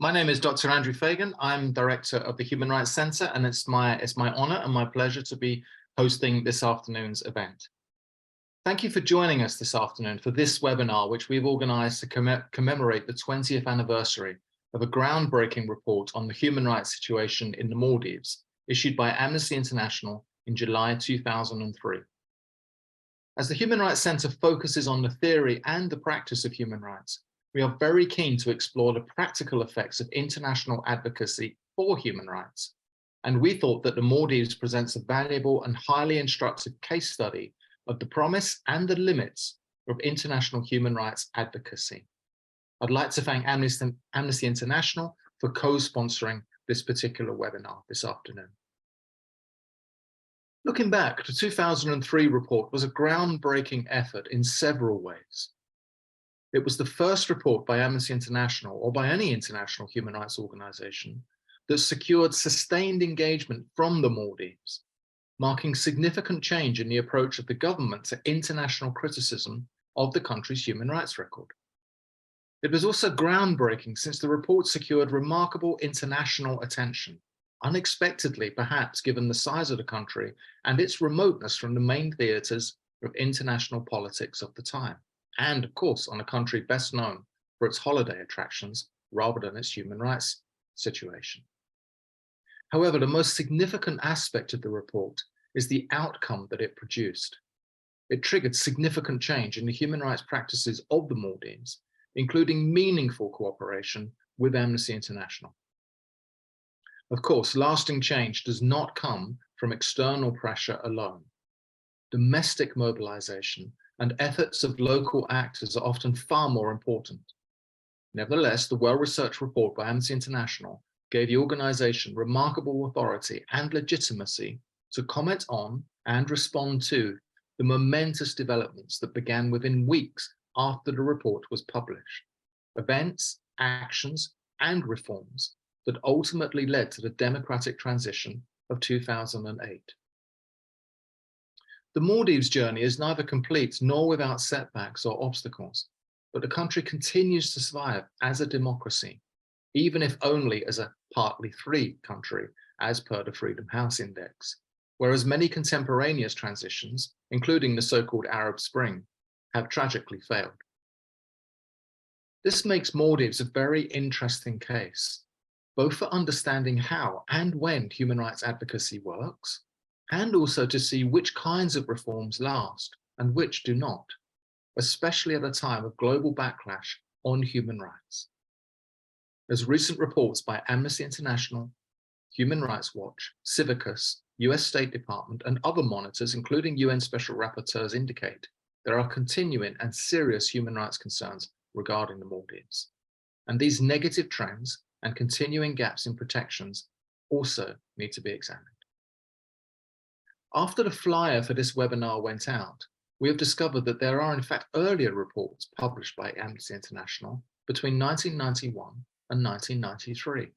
My name is Dr. Andrew Fagan. I'm director of the Human Rights Centre, and it's my honor and my pleasure to be hosting this afternoon's event. Thank you for joining us this afternoon for this webinar, which we've organised to commemorate the 20th anniversary of a groundbreaking report on the human rights situation in the Maldives, issued by Amnesty International in July 2003. As the Human Rights Centre focuses on the theory and the practice of human rights, we are very keen to explore the practical effects of international advocacy for human rights. And we thought that the Maldives presents a valuable and highly instructive case study of the promise and the limits of international human rights advocacy. I'd like to thank Amnesty International for co-sponsoring this particular webinar this afternoon. Looking back, the 2003 report was a groundbreaking effort in several ways. It was the first report by Amnesty International or by any international human rights organization that secured sustained engagement from the Maldives, marking significant change in the approach of the government to international criticism of the country's human rights record. It was also groundbreaking since the report secured remarkable international attention, unexpectedly perhaps given the size of the country and its remoteness from the main theatres of international politics of the time. And of course, on a country best known for its holiday attractions rather than its human rights situation. However, the most significant aspect of the report is the outcome that it produced. It triggered significant change in the human rights practices of the Maldives, including meaningful cooperation with Amnesty International. Of course, lasting change does not come from external pressure alone. Domestic mobilization and efforts of local actors are often far more important. Nevertheless, the well-researched report by Amnesty International gave the organization remarkable authority and legitimacy to comment on and respond to the momentous developments that began within weeks after the report was published. Events, actions, and reforms that ultimately led to the democratic transition of 2008. The Maldives journey is neither complete nor without setbacks or obstacles, but the country continues to survive as a democracy, even if only as a partly free country, as per the Freedom House Index, whereas many contemporaneous transitions, including the so-called Arab Spring, have tragically failed. This makes Maldives a very interesting case, both for understanding how and when human rights advocacy works, and also to see which kinds of reforms last and which do not, especially at a time of global backlash on human rights. As recent reports by Amnesty International, Human Rights Watch, Civicus, US State Department, and other monitors, including UN Special Rapporteurs, indicate there are continuing and serious human rights concerns regarding the Maldives. And these negative trends and continuing gaps in protections also need to be examined. After the flyer for this webinar went out, we have discovered that there are in fact earlier reports published by Amnesty International between 1991 and 1993.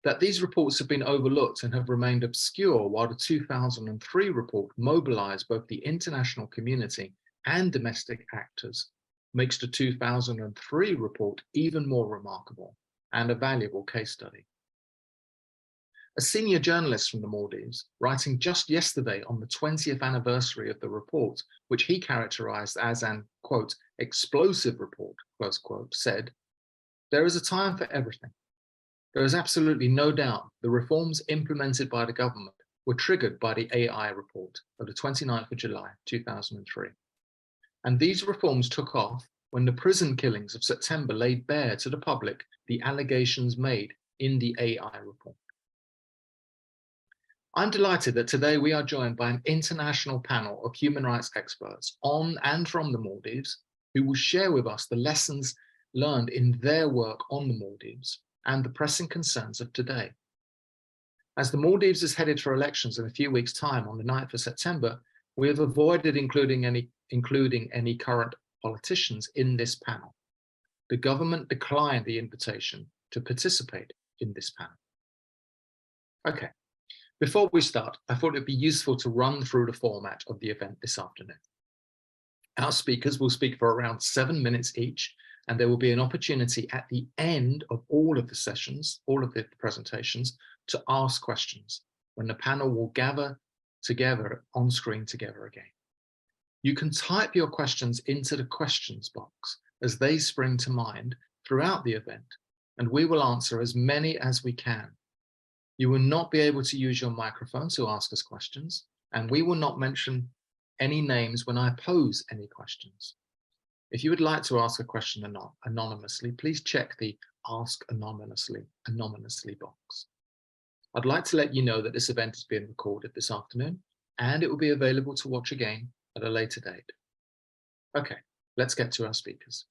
That these reports have been overlooked and have remained obscure while the 2003 report mobilized both the international community and domestic actors makes the 2003 report even more remarkable and a valuable case study. A senior journalist from the Maldives, writing just yesterday on the 20th anniversary of the report, which he characterized as an, quote, explosive report, close quote, said, "There is a time for everything. There is absolutely no doubt the reforms implemented by the government were triggered by the AI report of the 29th of July, 2003. And these reforms took off when the prison killings of September laid bare to the public the allegations made in the AI report." I'm delighted that today we are joined by an international panel of human rights experts on and from the Maldives, who will share with us the lessons learned in their work on the Maldives and the pressing concerns of today. As the Maldives is headed for elections in a few weeks' time on the 9th of September, we have avoided including any current politicians in this panel. The government declined the invitation to participate in this panel. Okay. Before we start, I thought it'd be useful to run through the format of the event this afternoon. Our speakers will speak for around 7 minutes each, And there will be an opportunity at the end of all of the sessions, all of the presentations, to ask questions when the panel will gather together on screen together again. You can type your questions into the questions box as they spring to mind throughout the event, and we will answer as many as we can. You will not be able to use your microphone to ask us questions, and we will not mention any names when I pose any questions. If you would like to ask a question anonymously, please check the Ask Anonymously box. I'd like to let you know that this event is being recorded this afternoon, and it will be available to watch again at a later date. Okay, let's get to our speakers.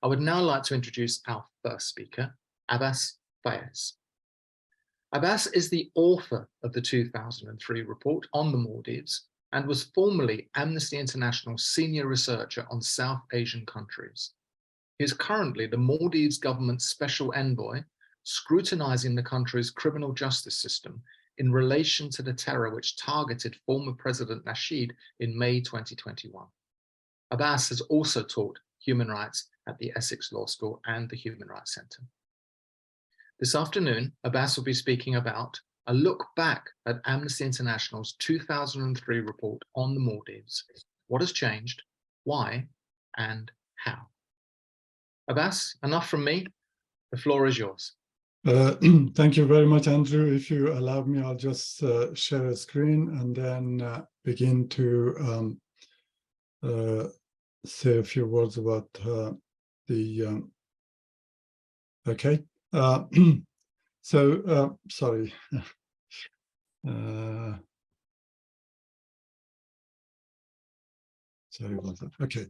I would now like to introduce our first speaker, Abbas Fayez. Abbas is the author of the 2003 report on the Maldives and was formerly Amnesty International senior researcher on South Asian countries. He is currently the Maldives government's special envoy, scrutinizing the country's criminal justice system in relation to the terror which targeted former President Nasheed in May 2021. Abbas has also taught human rights at the Essex Law School and the Human Rights Centre. This afternoon, Abbas will be speaking about a look back at Amnesty International's 2003 report on the Maldives. What has changed, why, and how? Abbas, enough from me. The floor is yours. Thank you very much, Andrew. If you allow me, I'll just share a screen and then begin to say a few words about okay. Sorry. Sorry about that. Okay.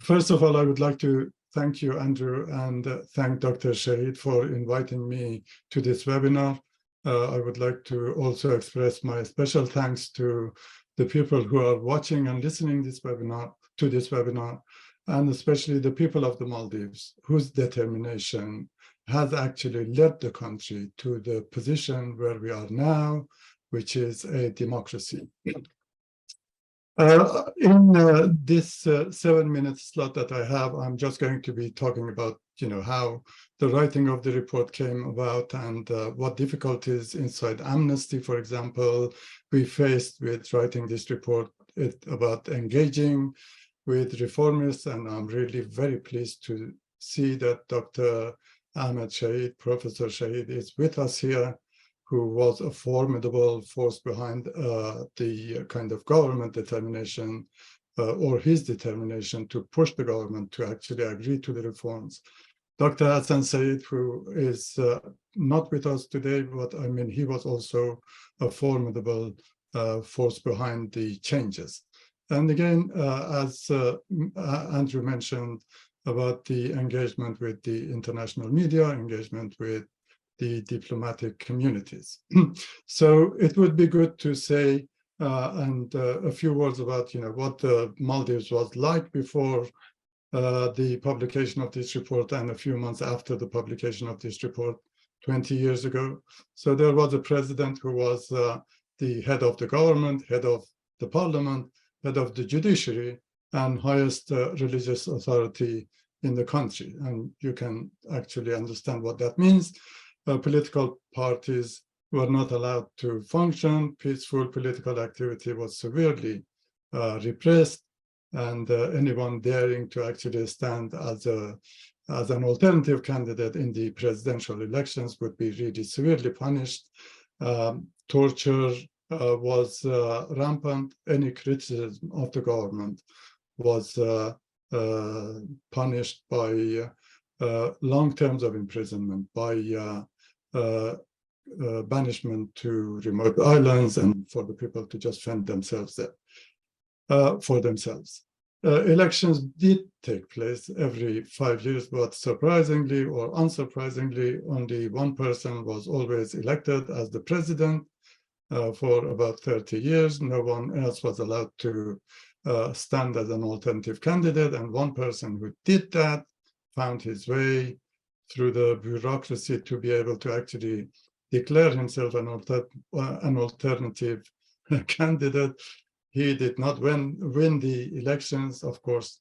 First of all, I would like to thank you, Andrew, and thank Dr. Shahid for inviting me to this webinar. I would like to also express my special thanks to the people who are watching and listening to this webinar, and especially the people of the Maldives, whose determination has actually led the country to the position where we are now, which is a democracy. In this 7-minute slot that I have, I'm just going to be talking about, how the writing of the report came about and what difficulties inside Amnesty, for example, we faced with writing this report about engaging with reformists. And I'm really very pleased to see that Dr. Ahmed Shahid, Professor Shahid, is with us here, who was a formidable force behind the kind of government determination or his determination to push the government to actually agree to the reforms. Dr. Hassan Said, who is not with us today, but I mean, he was also a formidable force behind the changes. And again, as Andrew mentioned about the engagement with the international media, engagement with the diplomatic communities. So it would be good to say a few words about what the Maldives was like before the publication of this report and a few months after the publication of this report 20 years ago. So there was a president who was the head of the government, head of the parliament, head of the judiciary, and highest religious authority in the country. And you can actually understand what that means. Political parties were not allowed to function. Peaceful political activity was severely repressed, and anyone daring to actually stand as an alternative candidate in the presidential elections would be really severely punished. Torture was rampant. Any criticism of the government was punished by long terms of imprisonment, by banishment to remote islands, and for the people to just fend themselves there for themselves. Elections did take place every 5 years, but surprisingly or unsurprisingly, only one person was always elected as the president for about 30 years. No one else was allowed to stand as an alternative candidate, and one person who did that found his way through the bureaucracy to be able to actually declare himself an alternative candidate. He did not win the elections, of course.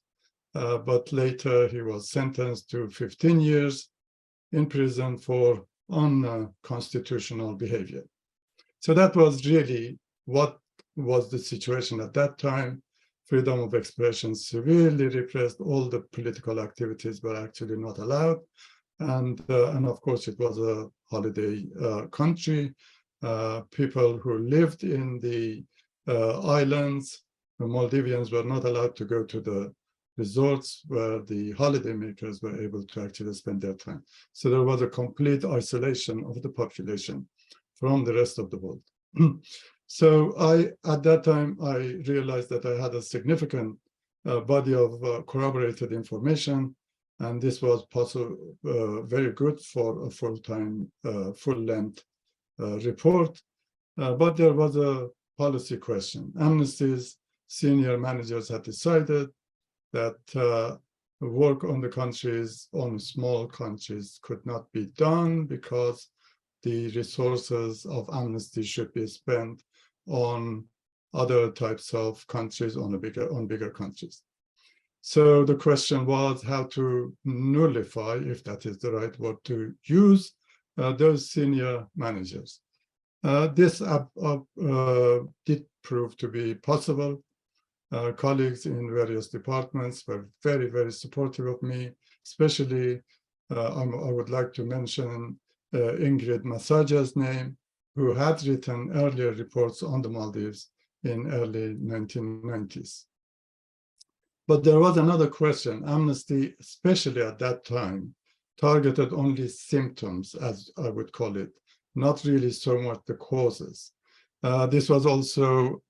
but later he was sentenced to 15 years in prison for unconstitutional behavior. So that was really what was the situation at that time. Freedom of expression severely repressed. All the political activities were actually not allowed. And of course, it was a holiday country. People who lived in the islands, the Maldivians, were not allowed to go to the resorts where the holidaymakers were able to actually spend their time. So there was a complete isolation of the population from the rest of the world. So at that time, I realized that I had a significant body of corroborated information, and this was possible, very good for a full-time, full-length report. But there was a policy question. Amnesty's senior managers had decided that work on the countries, on small countries, could not be done because the resources of Amnesty should be spent on other types of countries, on bigger countries. So the question was how to nullify, if that is the right word to use, those senior managers. This did prove to be possible. Colleagues in various departments were very, very supportive of me, especially I would like to mention Ingrid Masaja's name, who had written earlier reports on the Maldives in early 1990s. But there was another question. Amnesty, especially at that time, targeted only symptoms, as I would call it, not really so much the causes. This was also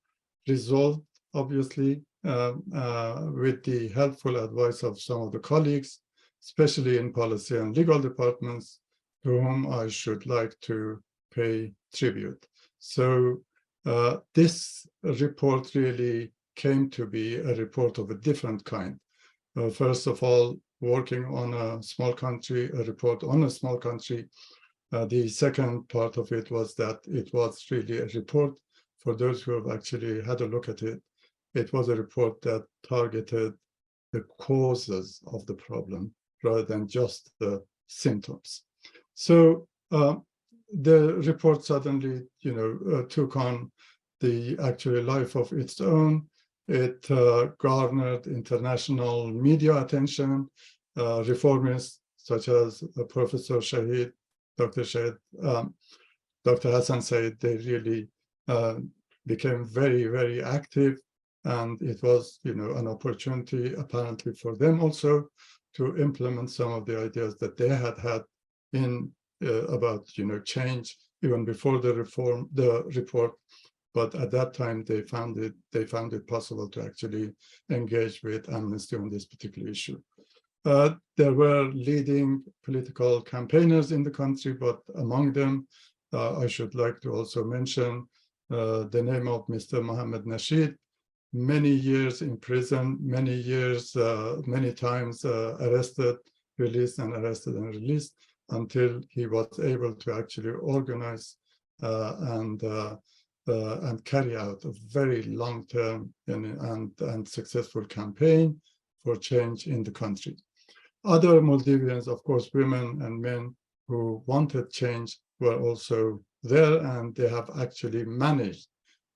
resolved, obviously, with the helpful advice of some of the colleagues, especially in policy and legal departments, to whom I should like to pay tribute. So this report really came to be a report of a different kind. First of all, working on a small country, a report on a small country. The second part of it was that it was really a report, for those who have actually had a look at it, it was a report that targeted the causes of the problem rather than just the symptoms. So the report suddenly, took on the actual life of its own. It garnered international media attention. Reformists such as Professor Shahid, Dr. Shahid, Dr. Hassan Said, they really became very, very active. And it was, an opportunity apparently for them also to implement some of the ideas that they had in about, change even before the report. But at that time, they found it possible to actually engage with Amnesty on this particular issue. There were leading political campaigners in the country, but among them, I should like to also mention the name of Mr. Mohammed Nasheed. Many years in prison, many times arrested, released, and arrested and released, until he was able to actually organize and carry out a very long-term and successful campaign for change in the country. Other Maldivians, of course, women and men who wanted change were also there, and they have actually managed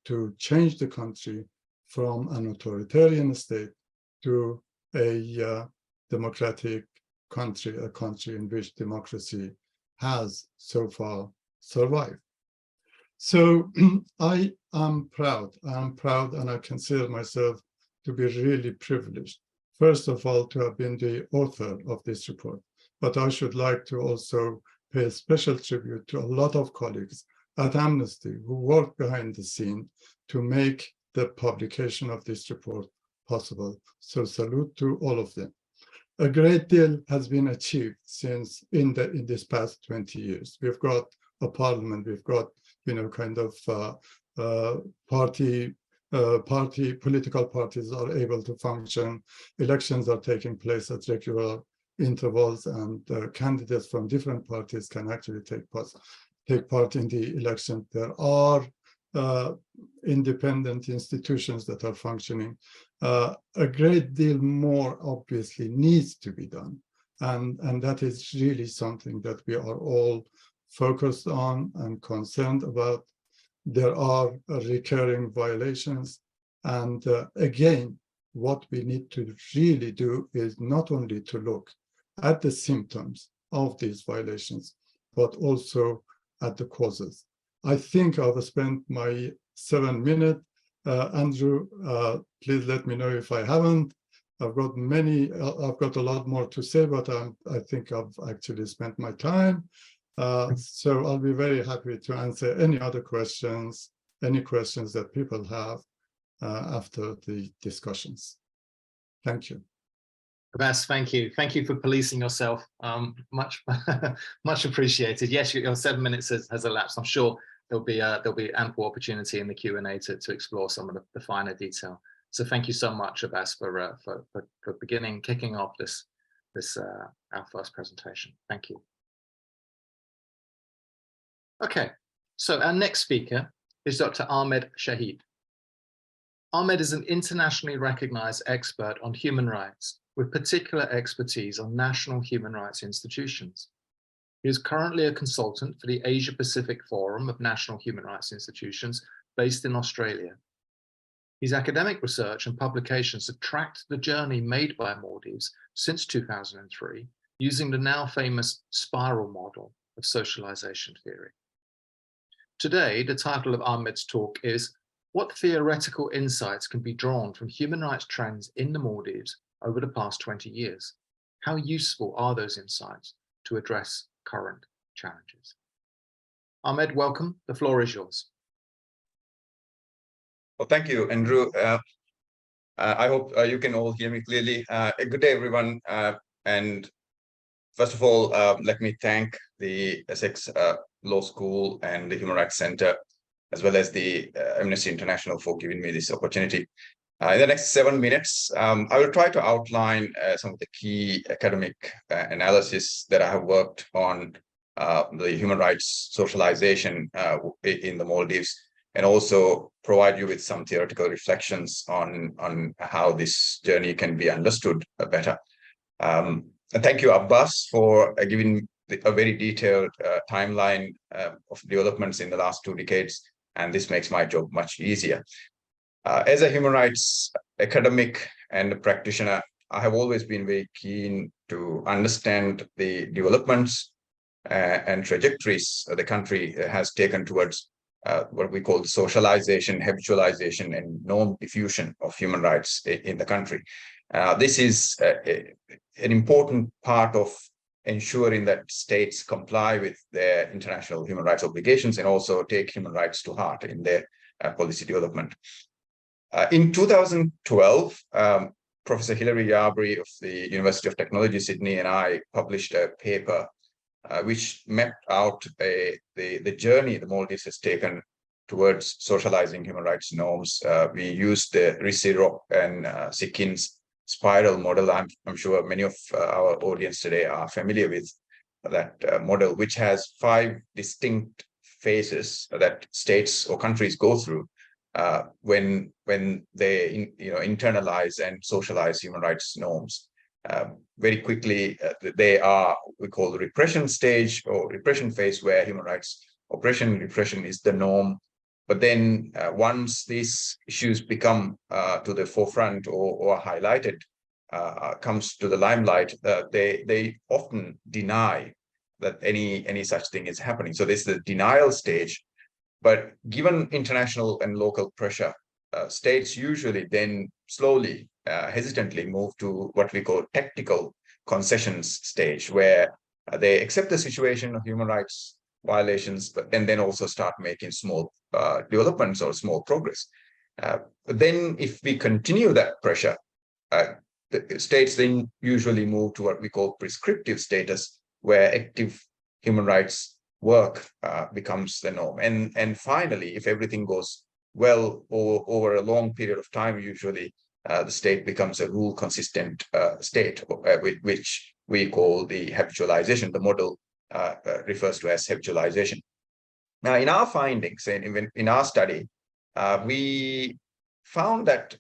to change the country from an authoritarian state to a democratic country, a country in which democracy has so far survived. So I am proud, and I consider myself to be really privileged, first of all, to have been the author of this report. But I should like to also pay a special tribute to a lot of colleagues at Amnesty who worked behind the scene to make the publication of this report possible. So salute to all of them. A great deal has been achieved since in this past 20 years. We've got a parliament, we've got, political parties are able to function, elections are taking place at regular intervals, and candidates from different parties can actually take part in the election. There are independent institutions that are functioning. A great deal more obviously needs to be done. And that is really something that we are all focused on and concerned about. There are recurring violations. And again, what we need to really do is not only to look at the symptoms of these violations, but also at the causes. I think I've spent my 7 minutes. Andrew, please let me know if I haven't. I've got a lot more to say, but I think I've actually spent my time. So I'll be very happy to answer any other questions, any questions that people have after the discussions. Thank you. Abbas, thank you. Thank you for policing yourself. Much, much appreciated. Yes, your 7 minutes has elapsed. I'm sure there'll be ample opportunity in the Q&A to explore some of the finer detail. So thank you so much, Abbas, for kicking off this our first presentation. Thank you. Okay, so our next speaker is Dr. Ahmed Shahid. Ahmed is an internationally recognized expert on human rights, with particular expertise on national human rights institutions. He is currently a consultant for the Asia Pacific Forum of National Human Rights Institutions based in Australia. His academic research and publications have tracked the journey made by Maldives since 2003, using the now famous spiral model of socialization theory. Today, the title of Ahmed's talk is "What Theoretical Insights Can Be Drawn from Human Rights Trends in the Maldives over the past 20 years? How useful are those insights to address current challenges?" Ahmed, welcome. The floor is yours. Well, thank you, Andrew. I hope you can all hear me clearly. Good day, everyone. And first of all, let me thank the Essex Law School and the Human Rights Center, as well as the Amnesty International for giving me this opportunity. In the next 7 minutes, I will try to outline some of the key academic analysis that I have worked on the human rights socialization in the Maldives, and also provide you with some theoretical reflections on how this journey can be understood better. And thank you, Abbas, for giving a very detailed timeline of developments in the last 2 decades, and this makes my job much easier. As a human rights academic and a practitioner, I have always been very keen to understand the developments and trajectories the country has taken towards what we call socialization, habitualization, and norm diffusion of human rights in the country. This is an important part of ensuring that states comply with their international human rights obligations and also take human rights to heart in their policy development. In 2012, Professor Hilary Yarbrough of the University of Technology, Sydney, and I published a paper which mapped out the journey the Maldives has taken towards socializing human rights norms. We used the Rissi-Rock and Sikin's spiral model. I'm sure many of our audience today are familiar with that model, which has 5 distinct phases that states or countries go through when they internalize and socialize human rights norms. Very quickly, they are we call the repression stage or repression phase, where human rights repression is the norm. But then once these issues become to the forefront or highlighted, comes to the limelight, they often deny that any such thing is happening. So this is the denial stage. But given international and local pressure, states usually then slowly, hesitantly move to what we call tactical concessions stage, where they accept the situation of human rights violations, and then also start making small developments or small progress. But then if we continue that pressure, the states then usually move to what we call prescriptive status, where active human rights work becomes the norm. And finally, if everything goes well over a long period of time, usually the state becomes a rule consistent state, which we call the habitualization. The model refers to as habitualization. Now, in our findings, in our study, we found that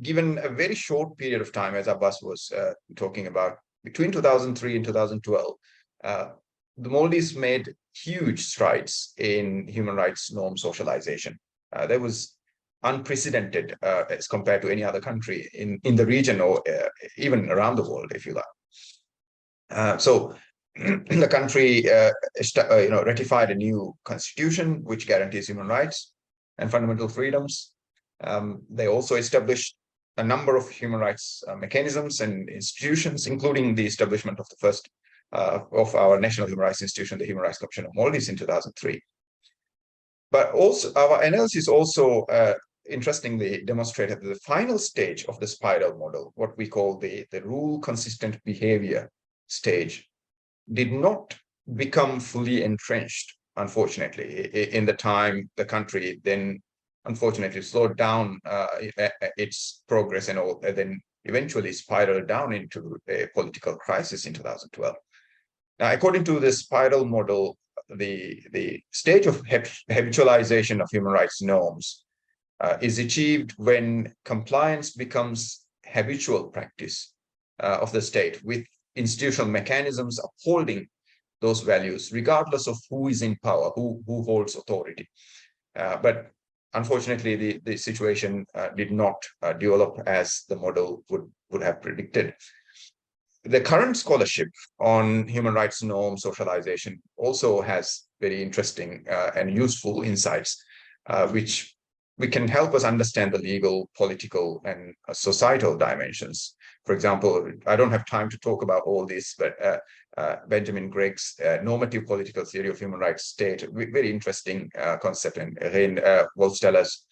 given a very short period of time, as Abbas was talking about, between 2003 and 2012, the Maldives made huge strides in human rights norm socialization. There was unprecedented as compared to any other country in the region or even around the world, if you like. So the country ratified a new constitution which guarantees human rights and fundamental freedoms. They also established a number of human rights mechanisms and institutions, including the establishment of the first of our national human rights institution, the Human Rights Commission of Maldives in 2003. But also our analysis also interestingly demonstrated that the final stage of the spiral model, what we call the rule consistent behavior stage, did not become fully entrenched, unfortunately, in the time the country then unfortunately slowed down its progress and then eventually spiraled down into a political crisis in 2012. Now, according to the spiral model, the stage of habitualization of human rights norms is achieved when compliance becomes habitual practice of the state, with institutional mechanisms upholding those values, regardless of who is in power, who holds authority. But unfortunately, the situation did not develop as the model would have predicted. The current scholarship on human rights norm socialization also has very interesting and useful insights, which we can help us understand the legal, political, and societal dimensions. For example, I don't have time to talk about all this, but Benjamin Gregg's normative political theory of human rights state, very interesting concept, and Rein Wolfsteller's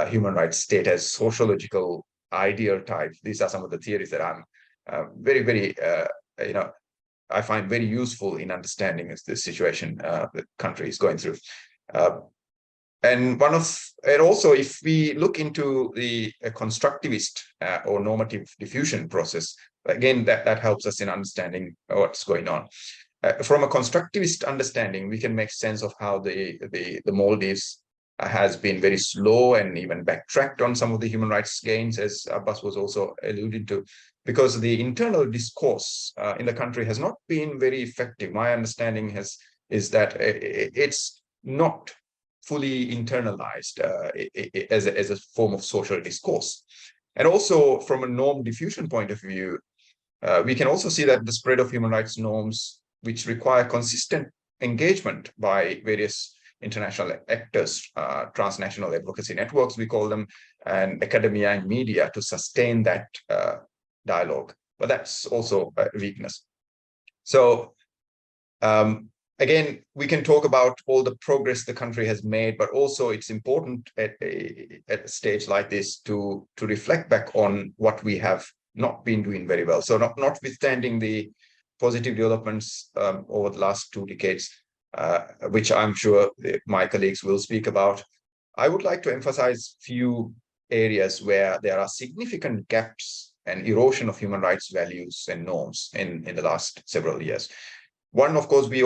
human rights state as sociological ideal type. These are some of the theories that I'm very, I find very useful in understanding the situation the country is going through. And also, if we look into the constructivist or normative diffusion process, again, that helps us in understanding what's going on. From a constructivist understanding, we can make sense of how the Maldives has been very slow and even backtracked on some of the human rights gains, as Abbas was also alluding to, because the internal discourse in the country has not been very effective. My understanding is that it's not fully internalized as a form of social discourse. And also from a norm diffusion point of view, we can also see that the spread of human rights norms, which require consistent engagement by various international actors, transnational advocacy networks, we call them, and academia and media to sustain that dialogue. But that's also a weakness. So again, we can talk about all the progress the country has made, but also it's important at a stage like this to reflect back on what we have not been doing very well. So notwithstanding the positive developments over the last 2 decades, which I'm sure my colleagues will speak about, I would like to emphasize few areas where there are significant gaps and erosion of human rights values and norms in the last several years. One, of course, we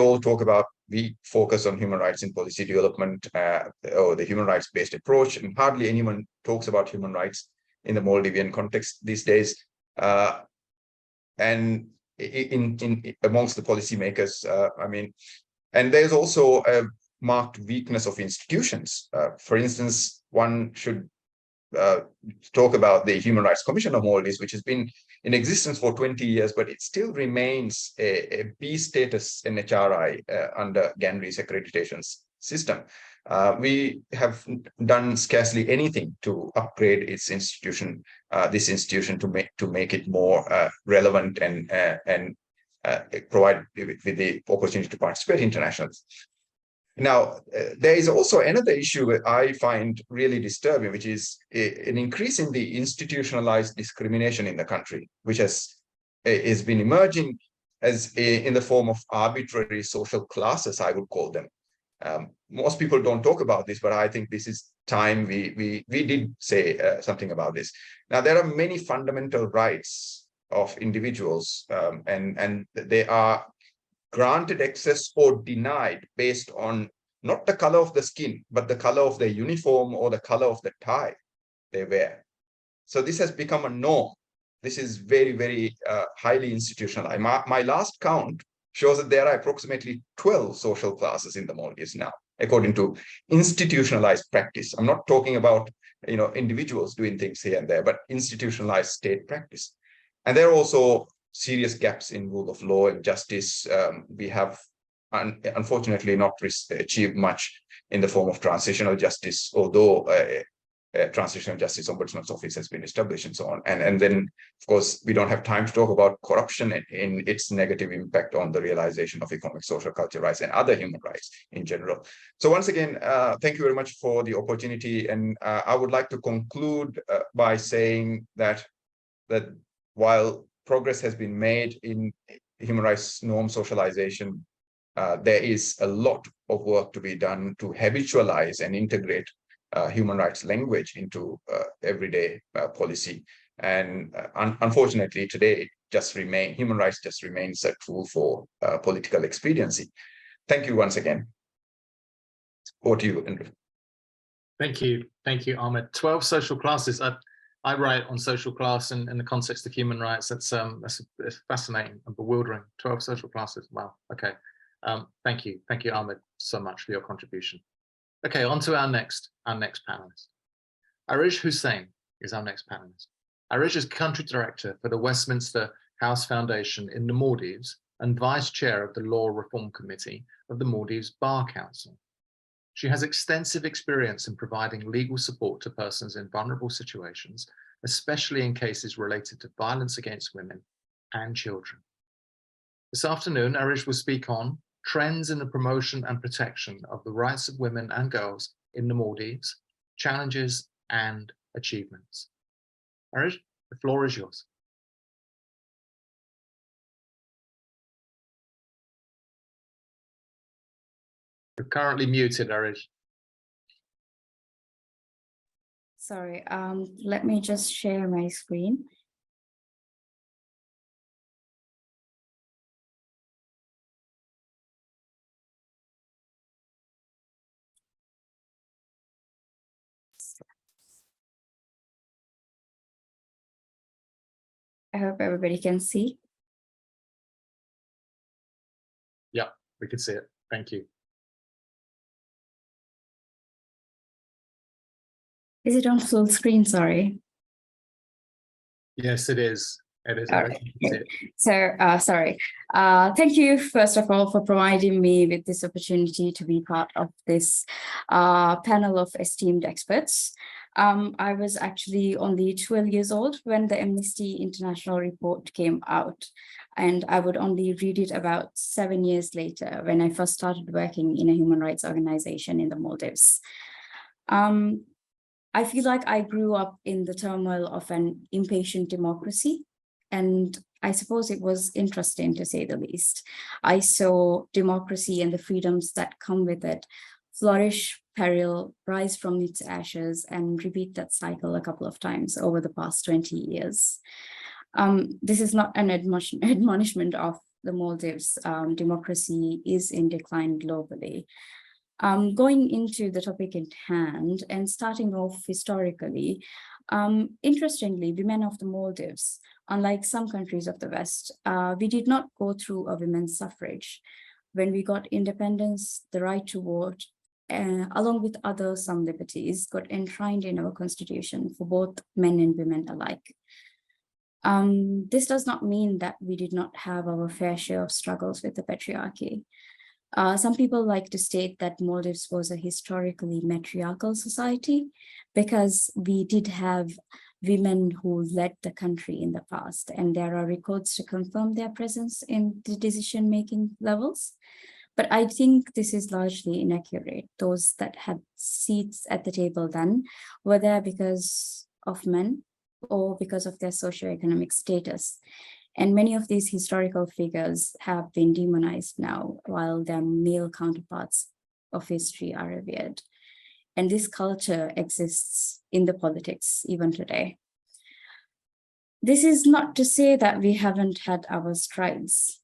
focus on human rights in policy development or the human rights-based approach, and hardly anyone talks about human rights in the Maldivian context these days. And amongst the policymakers, and there's also a marked weakness of institutions. For instance, one should talk about the Human Rights Commission of Maldives, which has been in existence for 20 years, but it still remains a B status NHRI under GANRI's accreditation system. We have done scarcely anything to upgrade its institution, this institution, to make it more relevant and provide with the opportunity to participate internationally. Now, there is also another issue that I find really disturbing, which is an increase in the institutionalized discrimination in the country, which has been emerging as in the form of arbitrary social classes, I would call them. Most people don't talk about this, but I think this is time we did say something about this. Now, there are many fundamental rights of individuals, and they are granted access or denied based on not the color of the skin, but the color of their uniform or the color of the tie they wear. So this has become a norm. This is very, very highly institutionalized. My last count shows that there are approximately 12 social classes in the Maldives now, according to institutionalized practice. I'm not talking about individuals doing things here and there, but institutionalized state practice. And there are also serious gaps in rule of law and justice. We have unfortunately not achieved much in the form of transitional justice, although Transitional Justice Ombudsman's Office has been established and so on. And then, of course, we don't have time to talk about corruption in its negative impact on the realization of economic, social, cultural rights and other human rights in general. So once again, thank you very much for the opportunity. And I would like to conclude by saying that while progress has been made in human rights norm socialization, there is a lot of work to be done to habitualize and integrate human rights language into everyday policy. And unfortunately, today, human rights just remains a tool for political expediency. Thank you once again. Over to you, Andrew. Thank you, Ahmed. 12 social classes. I write on social class in the context of human rights. That's fascinating and bewildering. 12 social classes. Wow. Okay. Thank you, Ahmed, so much for your contribution. Okay, on to our next panelist. Arish Hussain is our next panelist. Arish is country director for the Westminster House Foundation in the Maldives and vice chair of the Law Reform Committee of the Maldives Bar Council. She has extensive experience in providing legal support to persons in vulnerable situations, especially in cases related to violence against women and children. This afternoon, Arish will speak on trends in the promotion and protection of the rights of women and girls in the Maldives, challenges and achievements. Arish, the floor is yours. You're currently muted, Arish. Sorry, let me just share my screen. I hope everybody can see. Yeah, we can see it. Thank you. Is it on full screen? Sorry. Yes, it is. It is. All right. So, sorry. Thank you, first of all, for providing me with this opportunity to be part of this panel of esteemed experts. I was actually only 12 years old when the Amnesty International report came out, and I would only read it about 7 years later when I first started working in a human rights organization in the Maldives. I feel like I grew up in the turmoil of an impatient democracy, and I suppose it was interesting to say the least. I saw democracy and the freedoms that come with it flourish, peril, rise from its ashes, and repeat that cycle a couple of times over the past 20 years. This is not an admonishment of the Maldives. Democracy is in decline globally. Going into the topic at hand and starting off historically, interestingly, women of the Maldives, unlike some countries of the West, we did not go through a women's suffrage. When we got independence, the right to vote, along with some liberties, got enshrined in our constitution for both men and women alike. This does not mean that we did not have our fair share of struggles with the patriarchy. Some people like to state that Maldives was a historically matriarchal society because we did have women who led the country in the past, and there are records to confirm their presence in the decision-making levels. But I think this is largely inaccurate. Those that had seats at the table then were there because of men or because of their socioeconomic status. And many of these historical figures have been demonized now, while their male counterparts of history are revered. And this culture exists in the politics even today. This is not to say that we haven't had our strides.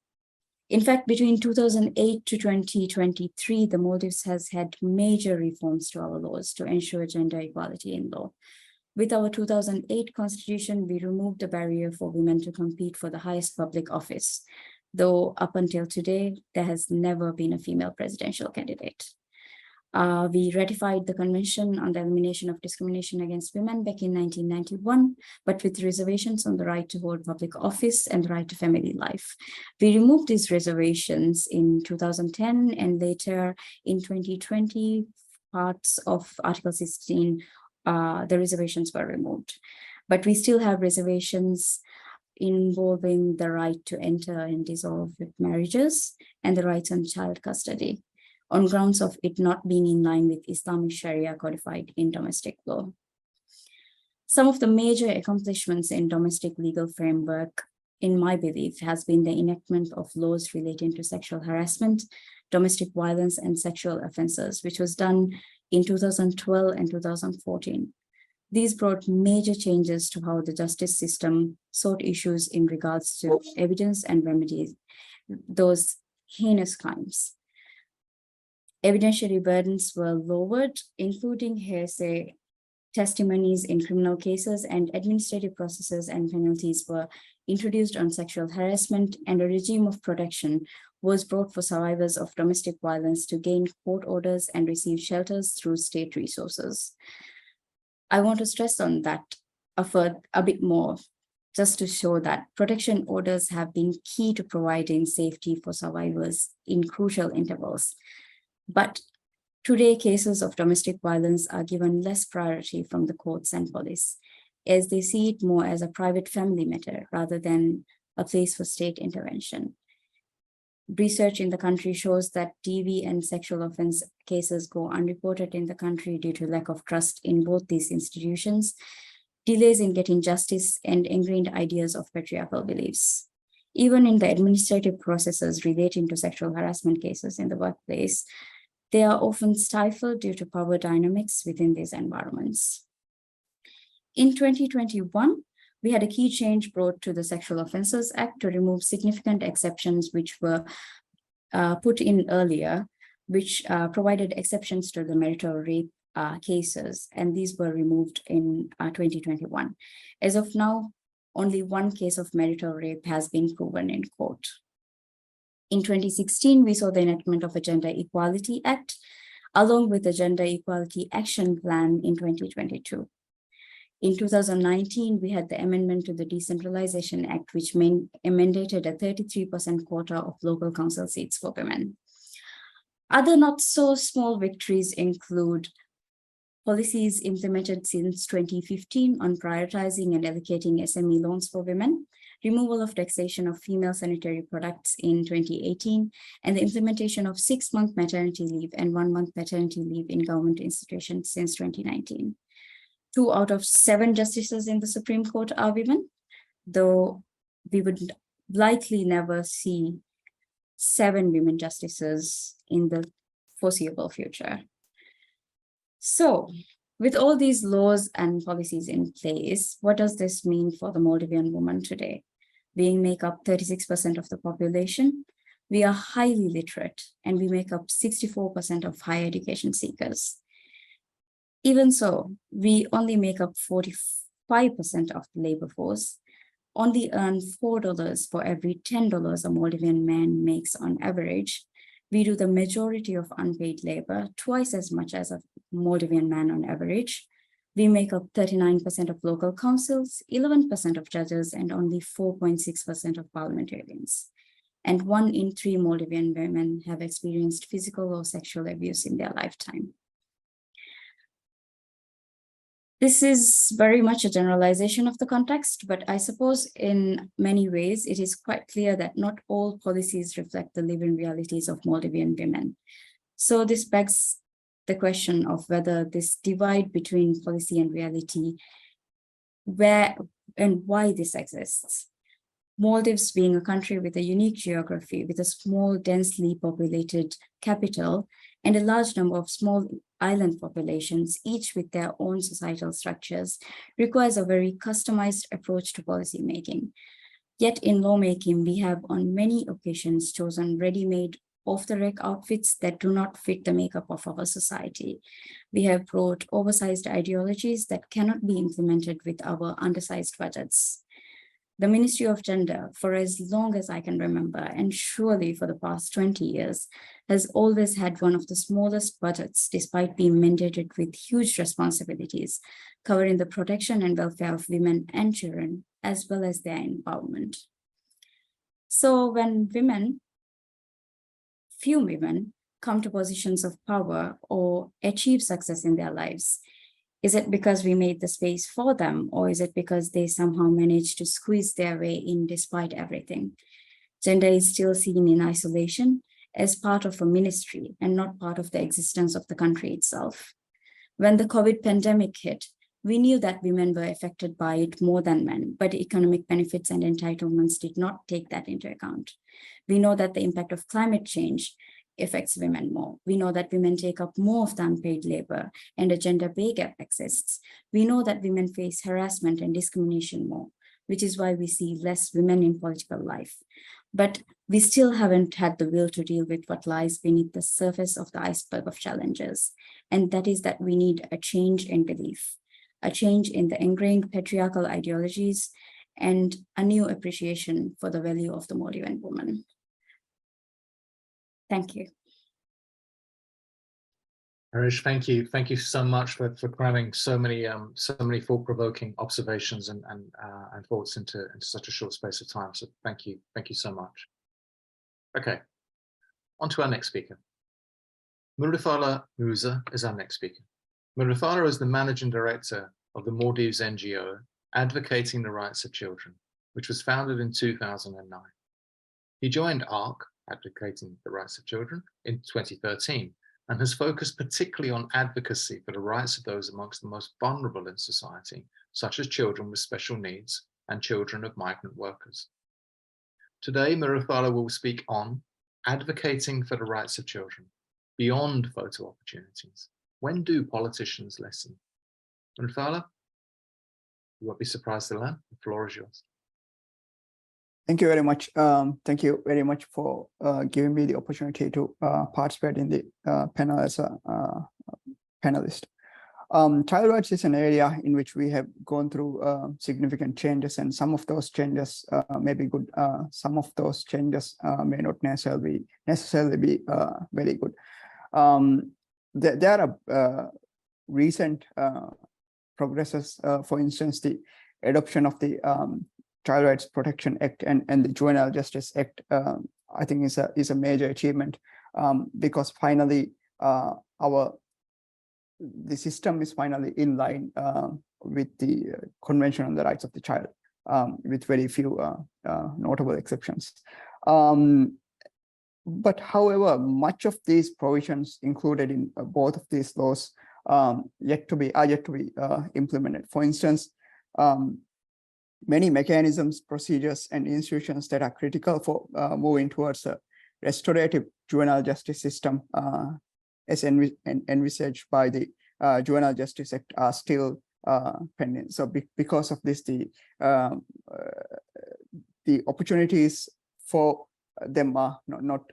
In fact, between 2008 to 2023, the Maldives has had major reforms to our laws to ensure gender equality in law. With our 2008 constitution, we removed the barrier for women to compete for the highest public office, though up until today, there has never been a female presidential candidate. We ratified the Convention on the Elimination of Discrimination Against Women back in 1991, but with reservations on the right to hold public office and the right to family life. We removed these reservations in 2010 and later in 2020, parts of Article 16, the reservations were removed. But we still have reservations involving the right to enter and dissolve marriages and the rights on child custody, on grounds of it not being in line with Islamic Sharia codified in domestic law. Some of the major accomplishments in domestic legal framework, in my belief, has been the enactment of laws relating to sexual harassment, domestic violence, and sexual offenses, which was done in 2012 and 2014. These brought major changes to how the justice system sought issues in regards to evidence and remedies those heinous crimes. Evidentiary burdens were lowered, including hearsay testimonies in criminal cases, and administrative processes and penalties were introduced on sexual harassment, and a regime of protection was brought for survivors of domestic violence to gain court orders and receive shelters through state resources. I want to stress on that a bit more, just to show that protection orders have been key to providing safety for survivors in crucial intervals. But today, cases of domestic violence are given less priority from the courts and police, as they see it more as a private family matter rather than a place for state intervention. Research in the country shows that DV and sexual offense cases go unreported in the country due to lack of trust in both these institutions, delays in getting justice, and ingrained ideas of patriarchal beliefs. Even in the administrative processes relating to sexual harassment cases in the workplace, they are often stifled due to power dynamics within these environments. In 2021, we had a key change brought to the Sexual Offences Act to remove significant exceptions which were put in earlier, which provided exceptions to the marital rape cases, and these were removed in 2021. As of now, only one case of marital rape has been proven in court. In 2016, we saw the enactment of a Gender Equality Act, along with the Gender Equality Action Plan in 2022. In 2019, we had the amendment to the Decentralization Act, which mandated a 33% quota of local council seats for women. Other not so small victories include policies implemented since 2015 on prioritizing and allocating SME loans for women, removal of taxation of female sanitary products in 2018, and the implementation of 6-month maternity leave and 1-month paternity leave in government institutions since 2019. 2 out of 7 justices in the Supreme Court are women, though we would likely never see 7 women justices in the foreseeable future. So, with all these laws and policies in place, what does this mean for the Maldivian woman today? We make up 36% of the population, we are highly literate, and we make up 64% of higher education seekers. Even so, we only make up 45% of the labor force, only earn $4 for every $10 a Maldivian man makes on average. We do the majority of unpaid labor, twice as much as a Maldivian man on average. We make up 39% of local councils, 11% of judges, and only 4.6% of parliamentarians. And 1 in 3 Maldivian women have experienced physical or sexual abuse in their lifetime. This is very much a generalization of the context, but I suppose in many ways, it is quite clear that not all policies reflect the living realities of Maldivian women. So this begs the question of whether this divide between policy and reality, where and why this exists. Maldives being a country with a unique geography, with a small, densely populated capital, and a large number of small island populations, each with their own societal structures, requires a very customized approach to policymaking. Yet in lawmaking, we have on many occasions chosen ready-made off-the-rack outfits that do not fit the makeup of our society. We have brought oversized ideologies that cannot be implemented with our undersized budgets. The Ministry of Gender, for as long as I can remember, and surely for the past 20 years, has always had one of the smallest budgets despite being mandated with huge responsibilities, covering the protection and welfare of women and children, as well as their empowerment. So when few women come to positions of power or achieve success in their lives, is it because we made the space for them, or is it because they somehow managed to squeeze their way in despite everything? Gender is still seen in isolation as part of a ministry and not part of the existence of the country itself. When the COVID pandemic hit, we knew that women were affected by it more than men, but economic benefits and entitlements did not take that into account. We know that the impact of climate change affects women more. We know that women take up more of the unpaid labor and a gender pay gap exists. We know that women face harassment and discrimination more, which is why we see less women in political life. But we still haven't had the will to deal with what lies beneath the surface of the iceberg of challenges. And that is that we need a change in belief, a change in the ingrained patriarchal ideologies, and a new appreciation for the value of the Maldivian woman. Thank you. Harish, thank you. Thank you so much for cramming so many thought-provoking observations and thoughts into such a short space of time. So thank you so much. Okay, on to our next speaker. Murifala Musa is our next speaker. Murifala is the managing director of the Maldives NGO Advocating the Rights of Children, which was founded in 2009. He joined ARC, Advocating the Rights of Children, in 2013, and has focused particularly on advocacy for the rights of those amongst the most vulnerable in society, such as children with special needs and children of migrant workers. Today, Murifala will speak on advocating for the rights of children, beyond photo opportunities. When do politicians listen? Murifala, you won't be surprised to learn. The floor is yours. Thank you very much. Thank you very much for giving me the opportunity to participate in the panel as a panelist. Child rights is an area in which we have gone through significant changes, and some of those changes may be good. Some of those changes may not necessarily be very good. There are recent progresses, for instance, the adoption of the Child Rights Protection Act and the Juvenile Justice Act, I think is a major achievement, because finally the system is finally in line with the Convention on the Rights of the Child, with very few notable exceptions. But however, much of these provisions included in both of these laws are yet to be implemented. For instance, many mechanisms, procedures, and institutions that are critical for moving towards a restorative juvenile justice system, as envisaged by the Juvenile Justice Act, are still pending. So because of this, the opportunities for them are not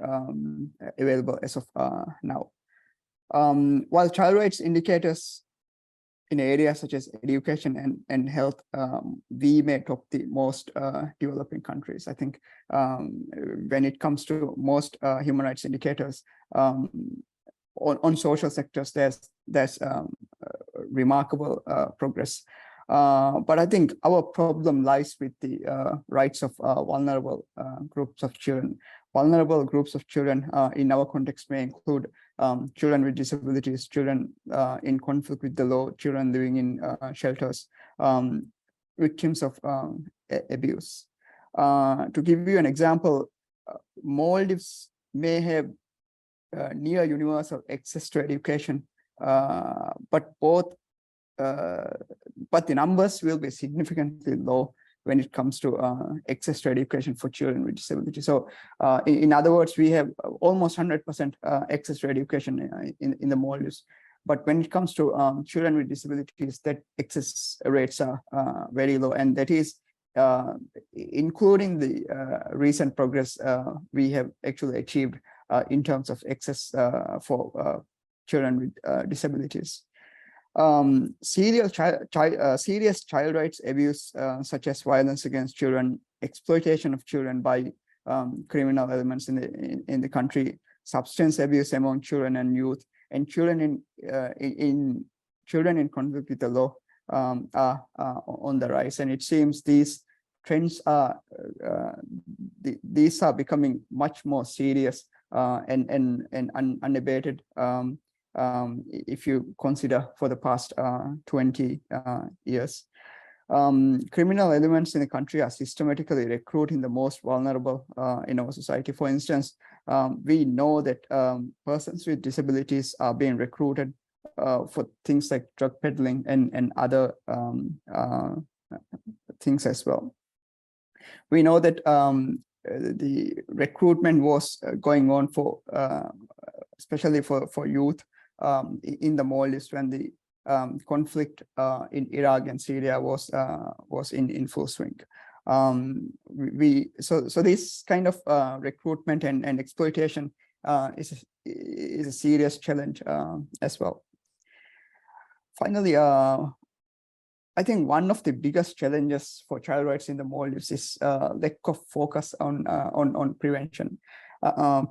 available as of now. While child rights indicators in areas such as education and health, we may top the most developing countries. I think when it comes to most human rights indicators, on social sectors, there's remarkable progress. But I think our problem lies with the rights of vulnerable groups of children. Vulnerable groups of children in our context may include children with disabilities, children in conflict with the law, children living in shelters, victims of abuse. To give you an example, Maldives may have near universal access to education, but the numbers will be significantly low when it comes to access to education for children with disability. So in other words, we have almost 100% access to education in the Maldives. But when it comes to children with disabilities, that access rates are very low. And that is including the recent progress we have actually achieved in terms of access for children with disabilities. Serious child rights abuse, such as violence against children, exploitation of children by criminal elements in the country, substance abuse among children and youth, and children in conflict with the law are on the rise. And it seems these trends are these are becoming much more serious and unabated if you consider for the past 20 years. Criminal elements in the country are systematically recruiting the most vulnerable in our society. For instance, we know that persons with disabilities are being recruited for things like drug peddling and other things as well. We know that the recruitment was going on for especially for youth in the Maldives when the conflict in Iraq and Syria was in full swing. So this kind of recruitment and exploitation is a serious challenge as well. Finally, I think one of the biggest challenges for child rights in the Maldives is lack of focus on prevention.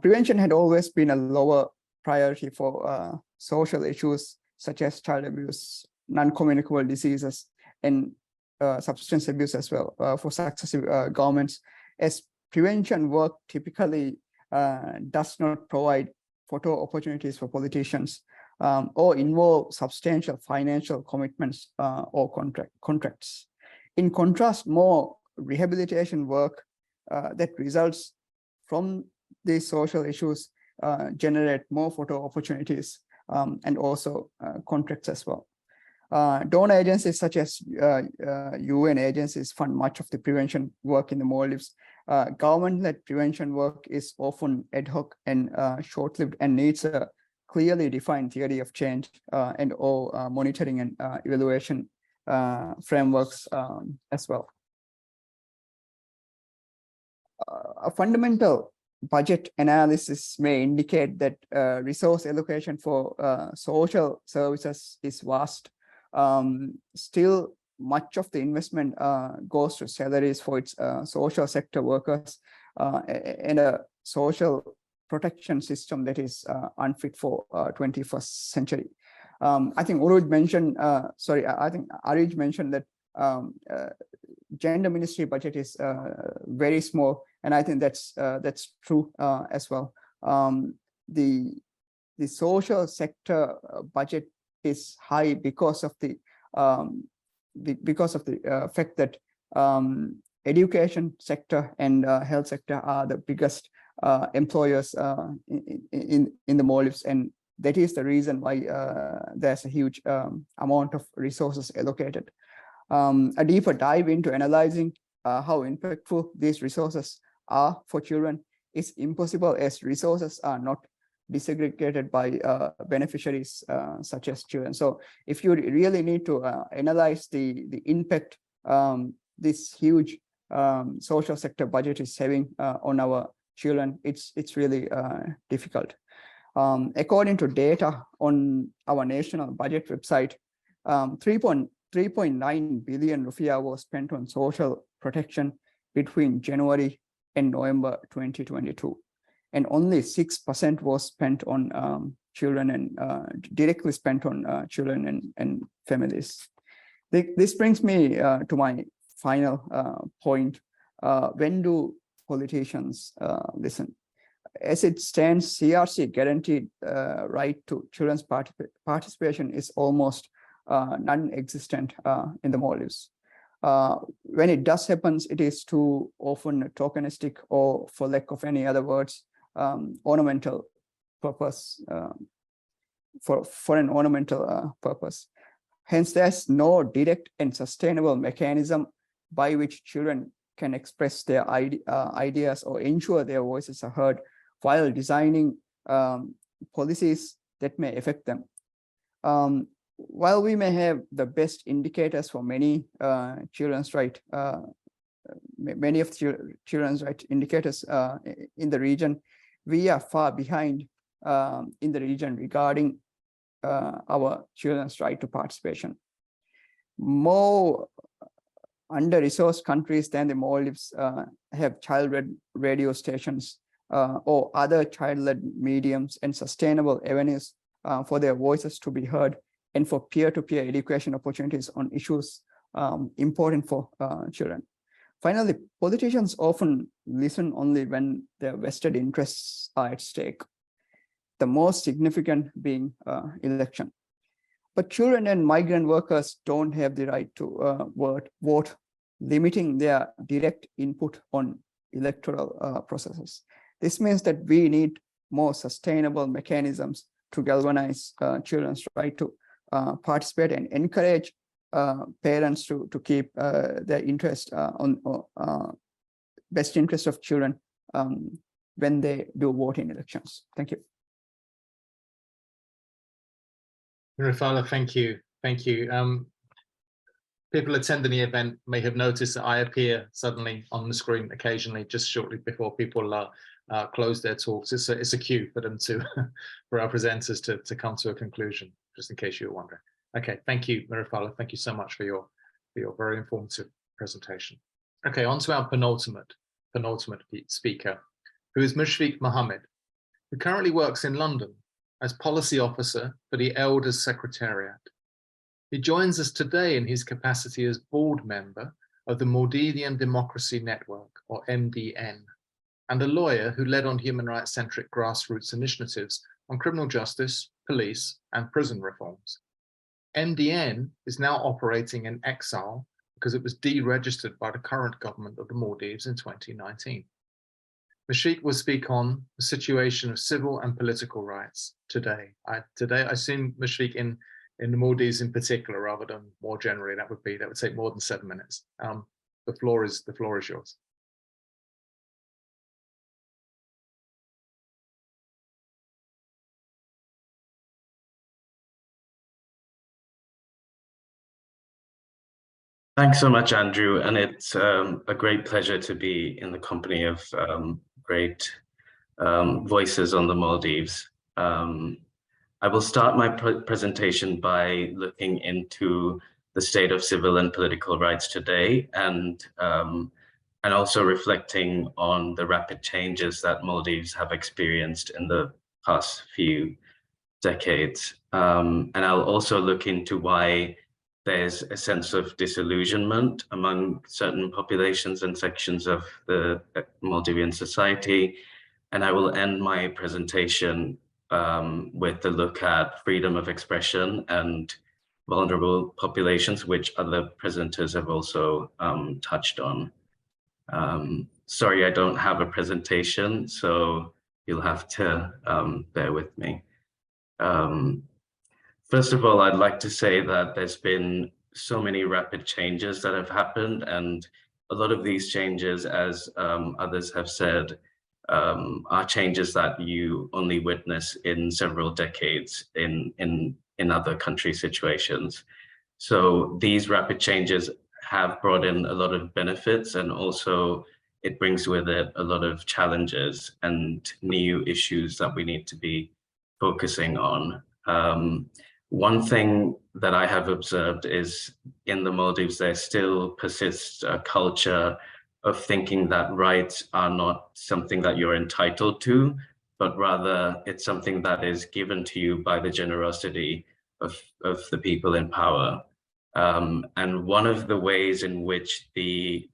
Prevention had always been a lower priority for social issues such as child abuse, non-communicable diseases, and substance abuse as well for successive governments, as prevention work typically does not provide photo opportunities for politicians or involve substantial financial commitments or contracts. In contrast, more rehabilitation work that results from these social issues generate more photo opportunities and also contracts as well. Donor agencies such as UN agencies fund much of the prevention work in the Maldives. Government-led prevention work is often ad hoc and short-lived and needs a clearly defined theory of change and all monitoring and evaluation frameworks as well. A fundamental budget analysis may indicate that resource allocation for social services is vast. Still, much of the investment goes to salaries for its social sector workers and a social protection system that is unfit for 21st century. I think Uruj mentioned, I think Arij mentioned that gender ministry budget is very small, and I think that's true as well. The social sector budget is high because of the fact that education sector and health sector are the biggest employers in the Maldives, and that is the reason why there's a huge amount of resources allocated. A deeper dive into analyzing how impactful these resources are for children is impossible, as resources are not disaggregated by beneficiaries such as children. So if you really need to analyze the impact this huge social sector budget is having on our children, it's really difficult. According to data on our national budget website, 3.9 billion rupiah was spent on social protection between January and November 2022. And only 6% was spent on children and directly spent on children and families. This brings me to my final point. When do politicians listen? As it stands, CRC guaranteed right to children's participation is almost non-existent in the Maldives. When it does happen, it is too often tokenistic, or for lack of any other words, ornamental purpose, for an ornamental purpose. Hence, there's no direct and sustainable mechanism by which children can express their ideas or ensure their voices are heard while designing policies that may affect them. While we may have the best indicators for many children's rights, many of the children's rights indicators in the region, we are far behind in the region regarding our children's right to participation. More under-resourced countries than the Maldives have child-led radio stations or other child-led mediums and sustainable avenues for their voices to be heard and for peer-to-peer education opportunities on issues important for children. Finally, politicians often listen only when their vested interests are at stake, the most significant being election. But children and migrant workers don't have the right to vote, limiting their direct input on electoral processes. This means that we need more sustainable mechanisms to galvanize children's right to participate and encourage parents to keep their interest on best interest of children when they do vote in elections. Thank you. Rafala, thank you. Thank you. People attending the event may have noticed that I appear suddenly on the screen occasionally, just shortly before people close their talks. It's a cue for them to, for our presenters to come to a conclusion, just in case you were wondering. Okay, thank you, Rafala. Thank you so much for your very informative presentation. Okay, on to our penultimate speaker, who is Mushfiq Mohammed, who currently works in London as policy officer for the Elders Secretariat. He joins us today in his capacity as board member of the Maldivian Democracy Network, or MDN, and a lawyer who led on human rights-centric grassroots initiatives on criminal justice, police, and prison reforms. MDN is now operating in exile because it was deregistered by the current government of the Maldives in 2019. Mushfiq will speak on the situation of civil and political rights today. I assume Mushfiq in the Maldives in particular, rather than more generally. That would take more than 7 minutes. The floor is yours. Thanks so much, Andrew, and it's a great pleasure to be in the company of great voices on the Maldives. I will start my presentation by looking into the state of civil and political rights today, and also reflecting on the rapid changes that Maldives have experienced in the past few decades. And I'll also look into why there's a sense of disillusionment among certain populations and sections of the Maldivian society. And I will end my presentation with a look at freedom of expression and vulnerable populations, which other presenters have also touched on. Sorry, I don't have a presentation, so you'll have to bear with me. First of all, I'd like to say that there's been so many rapid changes that have happened, and a lot of these changes, as others have said, are changes that you only witness in several decades in other country situations. So these rapid changes have brought in a lot of benefits, and also it brings with it a lot of challenges and new issues that we need to be focusing on. One thing that I have observed is in the Maldives, there still persists a culture of thinking that rights are not something that you're entitled to, but rather it's something that is given to you by the generosity of the people in power. And one of the ways in which the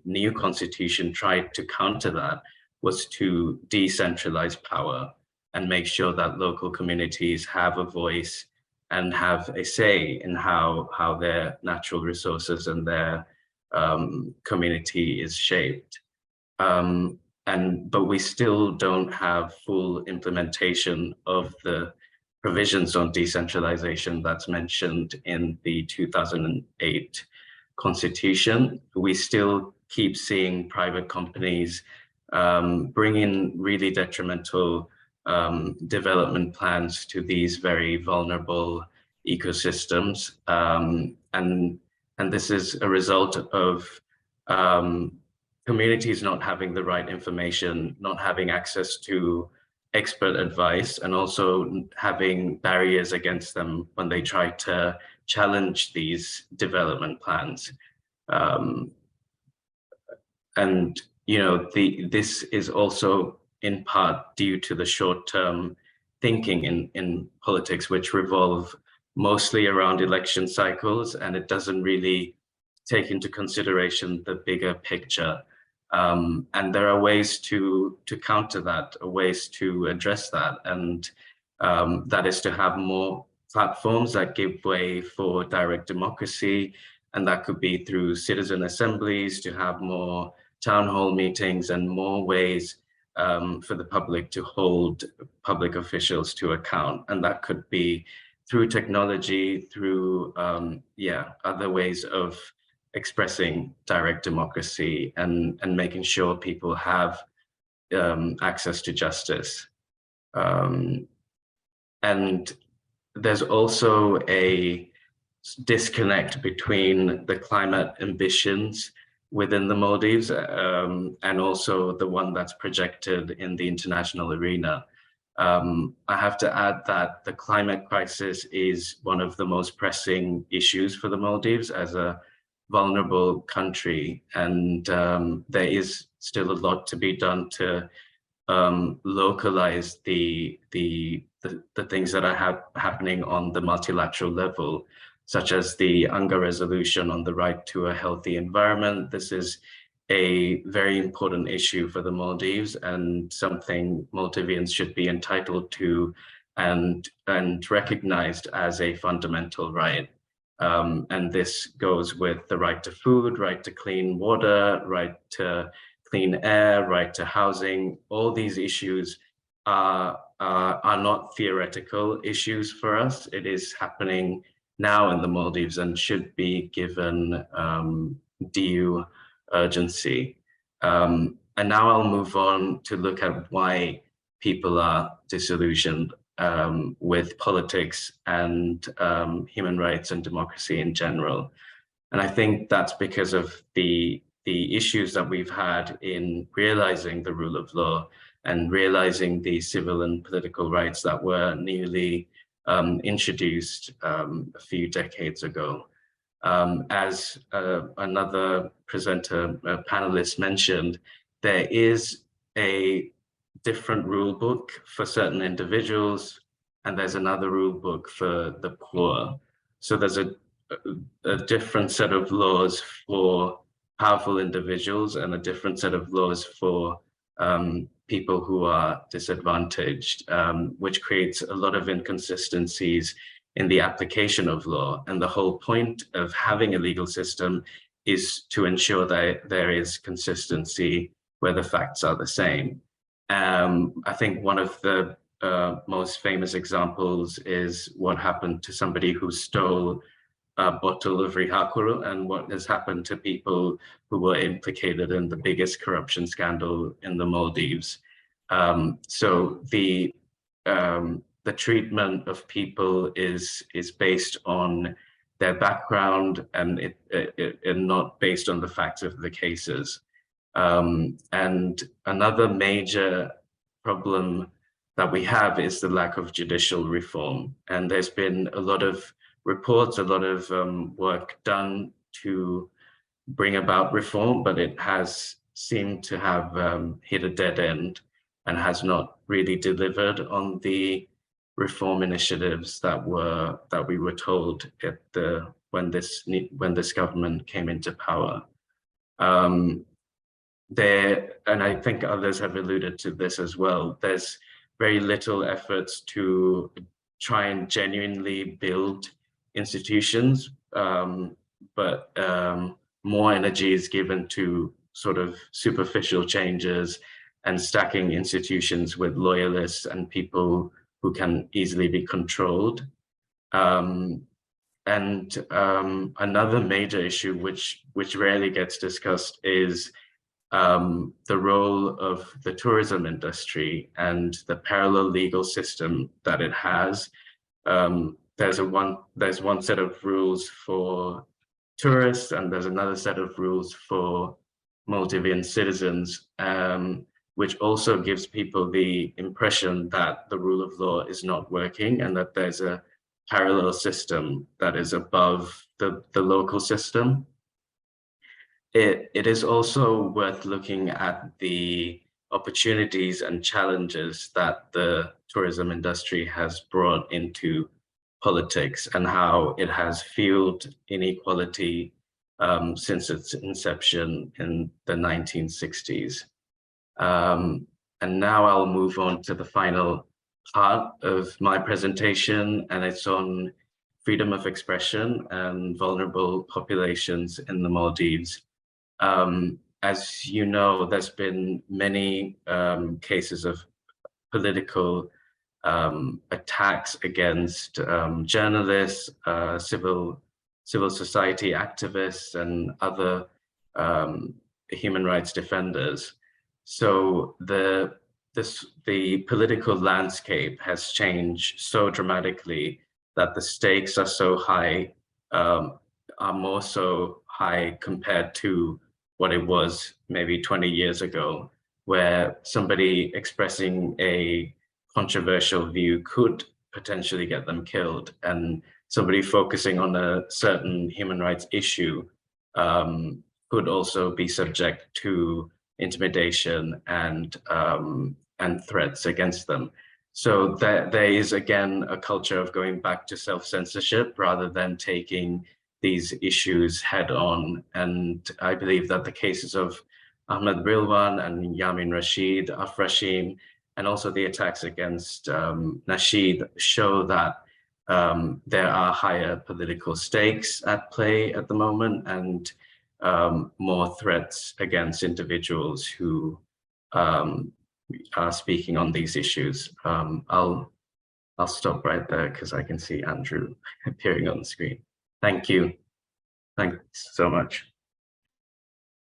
new constitution tried to counter that was to decentralize power and make sure that local communities have a voice and have a say in how their natural resources and their community is shaped. But we still don't have full implementation of the provisions on decentralization that's mentioned in the 2008 constitution. We still keep seeing private companies bring in really detrimental development plans to these very vulnerable ecosystems. And this is a result of communities not having the right information, not having access to expert advice, and also having barriers against them when they try to challenge these development plans. And this is also in part due to the short-term thinking in politics, which revolve mostly around election cycles, and it doesn't really take into consideration the bigger picture. And there are ways to counter that, ways to address that, and that is to have more platforms that give way for direct democracy, and that could be through citizen assemblies, to have more town hall meetings and more ways for the public to hold public officials to account. And that could be through technology, through other ways of expressing direct democracy and making sure people have access to justice. And there's also a disconnect between the climate ambitions within the Maldives and also the one that's projected in the international arena. I have to add that the climate crisis is one of the most pressing issues for the Maldives as a vulnerable country, and there is still a lot to be done to localize the things that are happening on the multilateral level, such as the UNGA resolution on the right to a healthy environment. This is a very important issue for the Maldives and something Maldivians should be entitled to and recognized as a fundamental right. And this goes with the right to food, right to clean water, right to clean air, right to housing. All these issues are not theoretical issues for us. It is happening now in the Maldives and should be given due urgency. And now I'll move on to look at why people are disillusioned with politics and human rights and democracy in general. And I think that's because of the issues that we've had in realizing the rule of law and realizing the civil and political rights that were newly introduced a few decades ago. As another presenter, panelist mentioned, there is a different rule book for certain individuals, and there's another rule book for the poor. So there's a different set of laws for powerful individuals and a different set of laws for people who are disadvantaged, which creates a lot of inconsistencies in the application of law. And the whole point of having a legal system is to ensure that there is consistency where the facts are the same. I think one of the most famous examples is what happened to somebody who stole a bottle of rihakuru and what has happened to people who were implicated in the biggest corruption scandal in the Maldives. So the treatment of people is based on their background and not based on the facts of the cases. And another major problem that we have is the lack of judicial reform. And there's been a lot of reports, a lot of work done to bring about reform, but it has seemed to have hit a dead end and has not really delivered on the reform initiatives that we were told at when this government came into power. And I think others have alluded to this as well. There's very little efforts to try and genuinely build institutions, but more energy is given to sort of superficial changes and stacking institutions with loyalists and people who can easily be controlled. And another major issue which rarely gets discussed is the role of the tourism industry and the parallel legal system that it has. There's one set of rules for tourists, and there's another set of rules for Maldivian citizens, which also gives people the impression that the rule of law is not working and that there's a parallel system that is above the local system. It is also worth looking at the opportunities and challenges that the tourism industry has brought into politics and how it has fueled inequality since its inception in the 1960s. And now I'll move on to the final part of my presentation, and it's on freedom of expression and vulnerable populations in the Maldives. As you know, there's been many cases of political attacks against journalists, civil society activists, and other human rights defenders. So the political landscape has changed so dramatically that the stakes are so high, are more so high compared to what it was maybe 20 years ago, where somebody expressing a controversial view could potentially get them killed, and somebody focusing on a certain human rights issue could also be subject to intimidation and threats against them. So there is again a culture of going back to self-censorship rather than taking these issues head on. And I believe that the cases of Ahmed Rilwan and Yamin Rashid, Afrashin, and also the attacks against Nasheed show that there are higher political stakes at play at the moment, and more threats against individuals who are speaking on these issues. I'll stop right there because I can see Andrew appearing on the screen. Thank you. Thanks so much.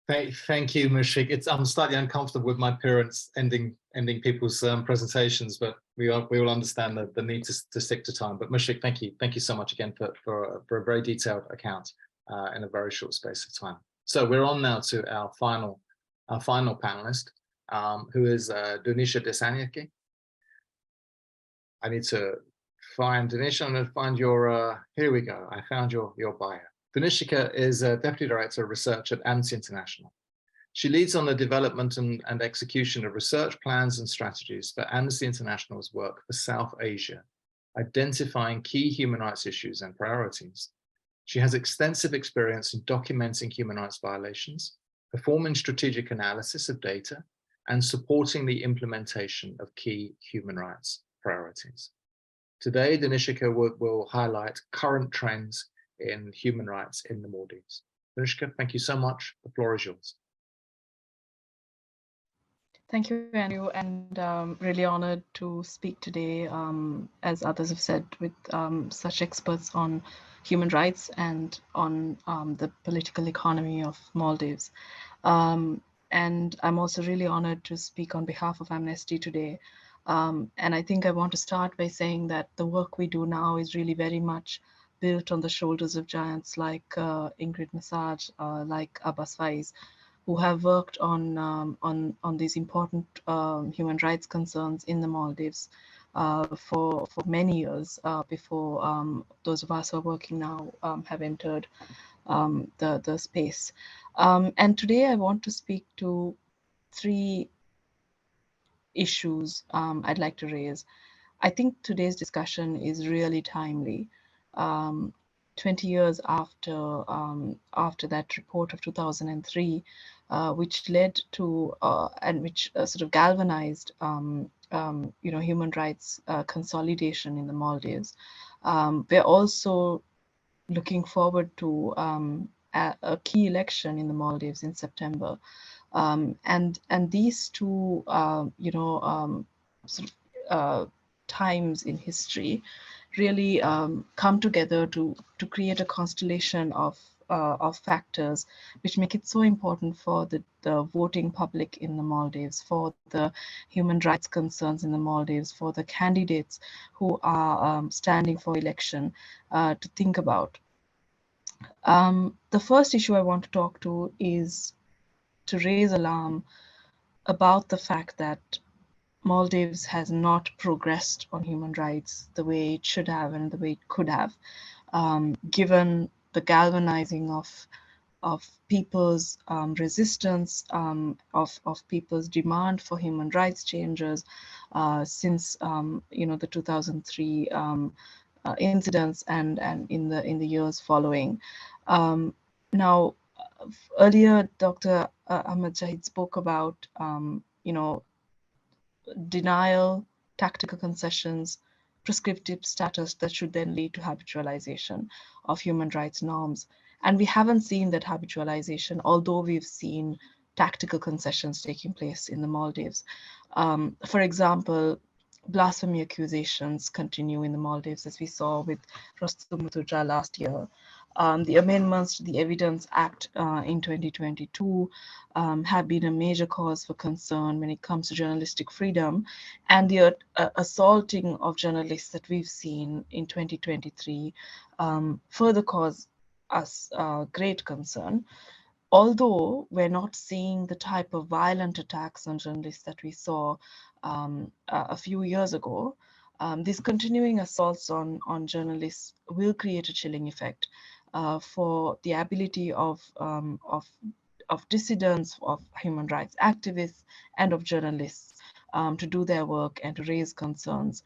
Thank you, Mushik. I'm slightly uncomfortable with my parents ending people's presentations, but we all understand the need to stick to time. But Mushik, thank you so much again for a very detailed account in a very short space of time. So we're on now to our final panelist, who is Dunisha Desanyaki. I need to find Dunisha. I'm going to find your. Here we go. I found your bio. Dunisha is Deputy Director of Research at Amnesty International. She leads on the development and execution of research plans and strategies for Amnesty International's work for South Asia, identifying key human rights issues and priorities. She has extensive experience in documenting human rights violations, performing strategic analysis of data, and supporting the implementation of key human rights priorities. Today, Dunisha will highlight current trends in human rights in the Maldives. Dunisha, thank you so much. The floor is yours. Thank you, Andrew, and really honored to speak today, as others have said, with such experts on human rights and on the political economy of Maldives. And I'm also really honored to speak on behalf of Amnesty today. And I think I want to start by saying that the work we do now is really very much built on the shoulders of giants like Ingrid Massage, like Abbas Faiz, who have worked on these important human rights concerns in the Maldives for many years before those of us who are working now have entered the space. And today I want to speak to three issues I'd like to raise. I think today's discussion is really timely. 20 years after that report of 2003, which led to and which sort of galvanized human rights consolidation in the Maldives. We're also looking forward to a key election in the Maldives in September, and these two times in history really come together to create a constellation of factors which make it so important for the voting public in the Maldives, for the human rights concerns in the Maldives, for the candidates who are standing for election to think about. The first issue I want to talk to is to raise alarm about the fact that Maldives has not progressed on human rights the way it should have and the way it could have, given the galvanizing of people's resistance, of people's demand for human rights changes since the 2003 incidents and in the years following. Now, earlier, Dr. Ahmed Shahid spoke about denial, tactical concessions, prescriptive status that should then lead to habitualization of human rights norms. And we haven't seen that habitualization, although we've seen tactical concessions taking place in the Maldives. For example, blasphemy accusations continue in the Maldives, as we saw with Rostum Mutuja last year. The amendments to the Evidence Act in 2022 have been a major cause for concern when it comes to journalistic freedom, and the assaulting of journalists that we've seen in 2023 further cause us great concern. Although we're not seeing the type of violent attacks on journalists that we saw a few years ago, these continuing assaults on journalists will create a chilling effect for the ability of dissidents, of human rights activists, and of journalists to do their work and to raise concerns.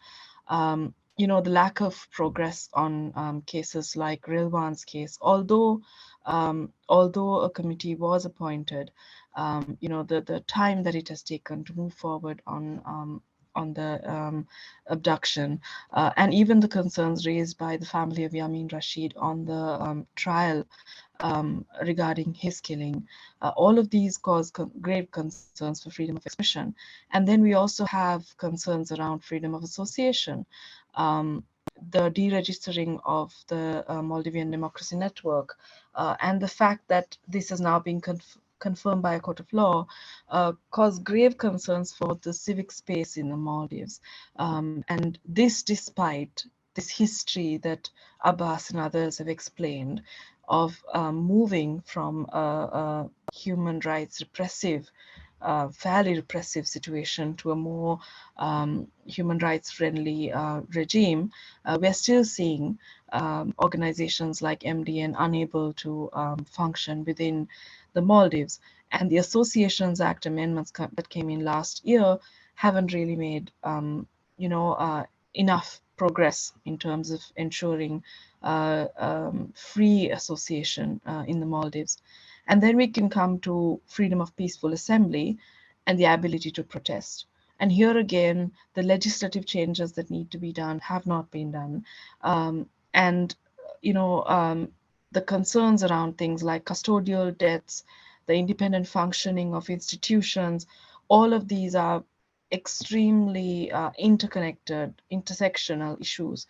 The lack of progress on cases like Rilwan's case, although a committee was appointed, the time that it has taken to move forward on the abduction, and even the concerns raised by the family of Yamin Rashid on the trial regarding his killing. All of these cause grave concerns for freedom of expression. And then we also have concerns around freedom of association. The deregistering of the Maldivian Democracy Network, and the fact that this has now been confirmed by a court of law, cause grave concerns for the civic space in the Maldives. And this despite this history that Abbas and others have explained of moving from a human rights repressive, fairly repressive situation to a more human rights friendly regime. We're still seeing organizations like MDN unable to function within the Maldives. And the Associations Act amendments that came in last year haven't really made enough progress in terms of ensuring free association in the Maldives. And then we can come to freedom of peaceful assembly and the ability to protest. And here again, the legislative changes that need to be done have not been done. The concerns around things like custodial debts, the independent functioning of institutions, all of these are extremely interconnected, intersectional issues,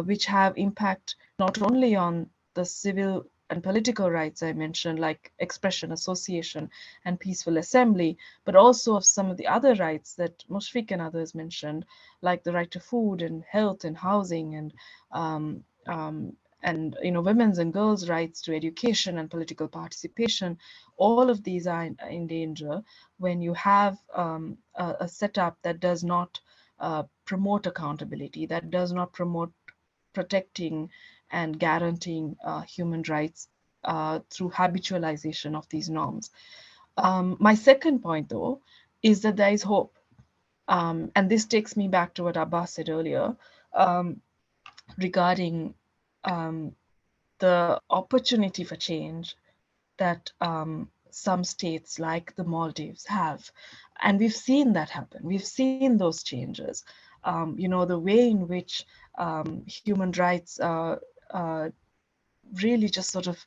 which have impact not only on the civil and political rights I mentioned, like expression, association, and peaceful assembly, but also of some of the other rights that Mushfiq and others mentioned, like the right to food and health and housing and women's and girls' rights to education and political participation. All of these are in danger when you have a setup that does not promote accountability, that does not promote protecting and guaranteeing human rights through habitualization of these norms. My second point, though, is that there is hope. And this takes me back to what Abbas said earlier regarding the opportunity for change that some states like the Maldives have. And we've seen that happen. We've seen those changes. The way in which human rights really just sort of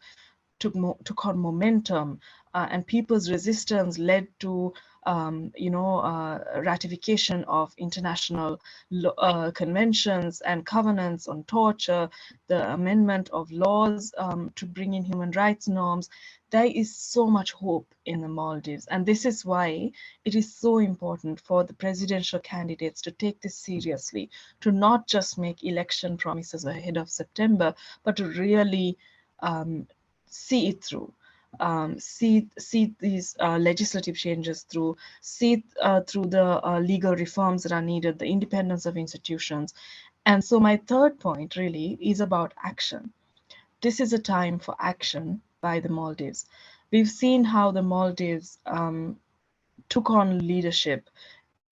took on momentum, and people's resistance led to ratification of international conventions and covenants on torture, the amendment of laws to bring in human rights norms. There is so much hope in the Maldives, and this is why it is so important for the presidential candidates to take this seriously, to not just make election promises ahead of September, but to really see it through. See these legislative changes through, see through the legal reforms that are needed, the independence of institutions. And so my third point really is about action. This is a time for action by the Maldives. We've seen how the Maldives took on leadership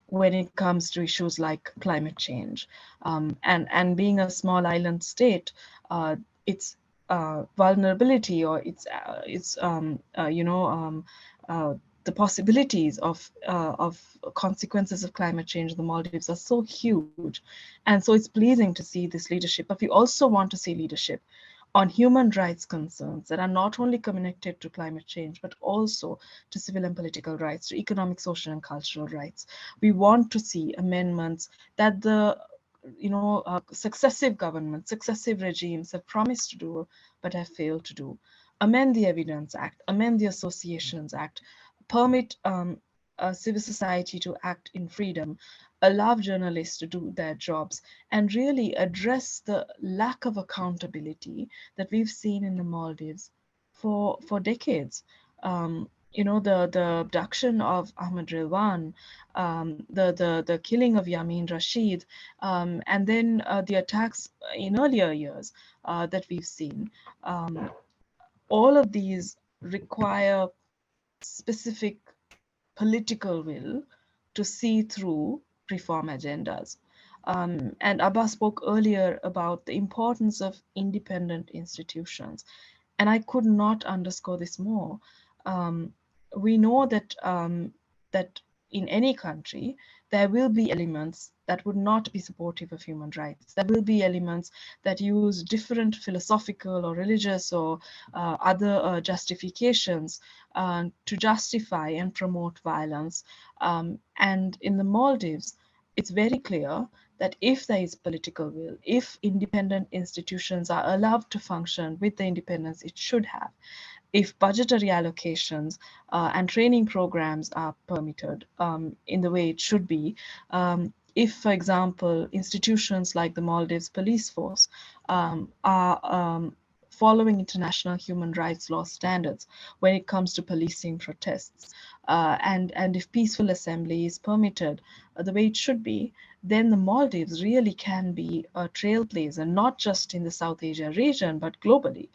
when it comes to issues like climate change. And being a small island state, its vulnerability or the possibilities of consequences of climate change in the Maldives are so huge. And so it's pleasing to see this leadership, but we also want to see leadership on human rights concerns that are not only connected to climate change, but also to civil and political rights, to economic, social, and cultural rights. We want to see amendments that the successive governments, successive regimes have promised to do, but have failed to do. Amend the Evidence Act, amend the Associations Act, permit civil society to act in freedom, allow journalists to do their jobs, and really address the lack of accountability that we've seen in the Maldives for decades. The abduction of Ahmad Rilwan, the killing of Yamin Rashid, and then the attacks in earlier years that we've seen. All of these require specific political will to see through reform agendas. And Abba spoke earlier about the importance of independent institutions, and I could not underscore this more. We know that that in any country, there will be elements that would not be supportive of human rights. There will be elements that use different philosophical or religious or other justifications to justify and promote violence. And in the Maldives, it's very clear that if there is political will, if independent institutions are allowed to function with the independence it should have, if budgetary allocations and training programs are permitted in the way it should be, if, for example, institutions like the Maldives Police Force are following international human rights law standards when it comes to policing protests, and if peaceful assembly is permitted the way it should be, then the Maldives really can be a trailblazer, not just in the South Asia region, but globally.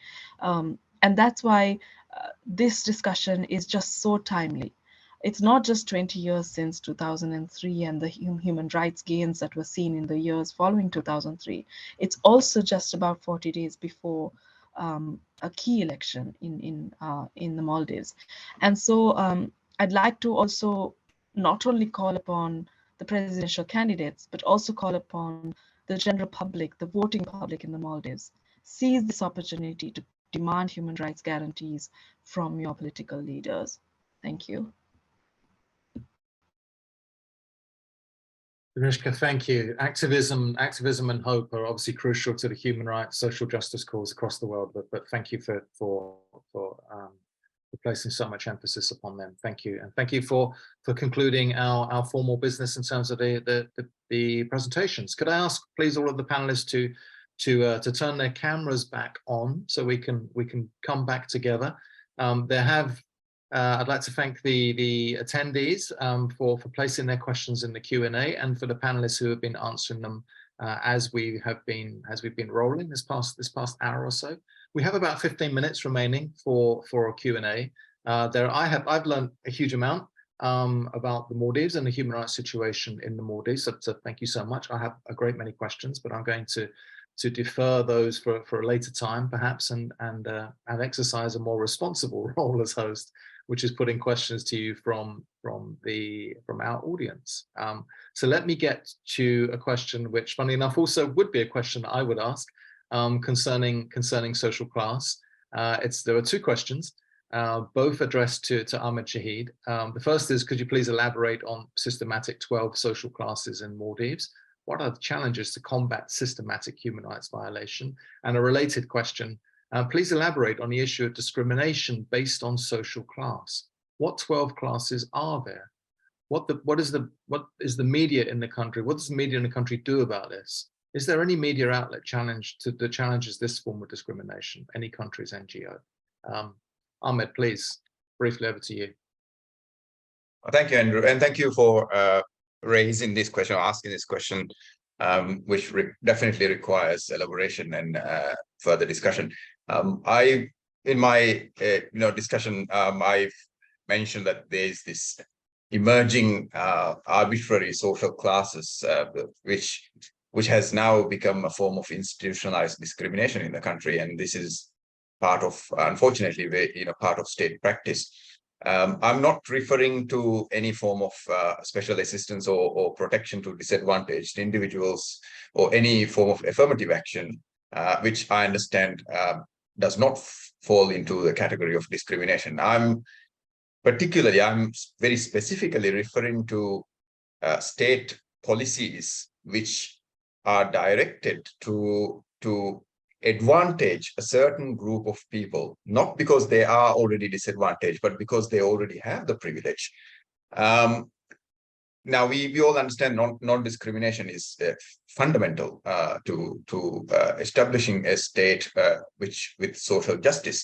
And that's why this discussion is just so timely. It's not just 20 years since 2003 and the human rights gains that were seen in the years following 2003. It's also just about 40 days before a key election in the Maldives. And so I'd like to also not only call upon the presidential candidates, but also call upon the general public, the voting public in the Maldives. Seize this opportunity to demand human rights guarantees from your political leaders. Thank you. Grishka, thank you. Activism and hope are obviously crucial to the human rights, social justice cause across the world, but thank you for placing so much emphasis upon them. Thank you, and thank you for concluding our formal business in terms of the presentations. Could I ask, please, all of the panelists to turn their cameras back on so we can come back together. I'd like to thank the attendees for placing their questions in the Q&A, and for the panelists who have been answering them as we've been rolling this past hour or so. We have about 15 minutes remaining for a Q&A. I've learned a huge amount about the Maldives and the human rights situation in the Maldives. So thank you so much. I have a great many questions, but I'm going to defer those for a later time, perhaps, and exercise a more responsible role as host, which is putting questions to you from our audience. So let me get to a question which, funny enough, also would be a question I would ask concerning social class. There are two questions, both addressed to Ahmed Shahid. The first is, could you please elaborate on systematic 12 social classes in Maldives? What are the challenges to combat systematic human rights violation? And a related question, please elaborate on the issue of discrimination based on social class. What 12 classes are there? What is the media in the country? What does the media in the country do about this? Is there any media outlet that challenges this form of discrimination? Any country's NGO? Ahmed, please, briefly over to you. Thank you, Andrew, and thank you for raising this question, or asking this question, which definitely requires elaboration and further discussion. In my discussion, I've mentioned that there is this emerging arbitrary social classes, which has now become a form of institutionalized discrimination in the country, and this is part of, unfortunately, part of state practice. I'm not referring to any form of special assistance or protection to disadvantaged individuals or any form of affirmative action, which I understand does not fall into the category of discrimination. I'm very specifically referring to state policies which are directed to advantage a certain group of people, not because they are already disadvantaged, but because they already have the privilege. Now, we all understand non-discrimination is fundamental to establishing a state with social justice.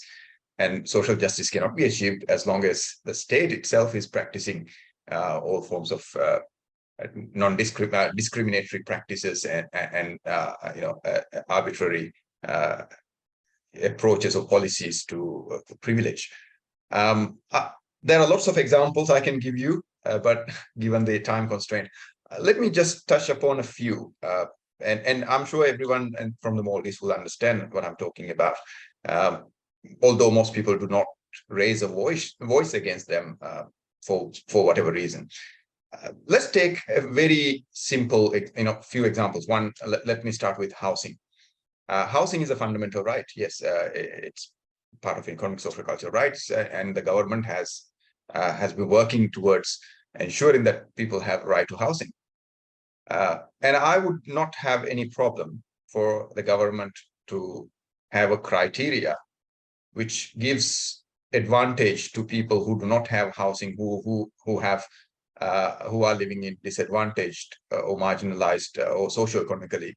And social justice cannot be achieved as long as the state itself is practicing all forms of discriminatory practices and arbitrary approaches or policies to privilege. There are lots of examples I can give you, but given the time constraint, let me just touch upon a few. And I'm sure everyone from the Maldives will understand what I'm talking about, although most people do not raise a voice against them for whatever reason. Let's take a very simple, few examples. One, let me start with housing. Housing is a fundamental right. Yes, it's part of economic, social, cultural rights, and the government has been working towards ensuring that people have right to housing. And I would not have any problem for the government to have a criteria which gives advantage to people who do not have housing, who are living in disadvantaged or marginalized or socioeconomically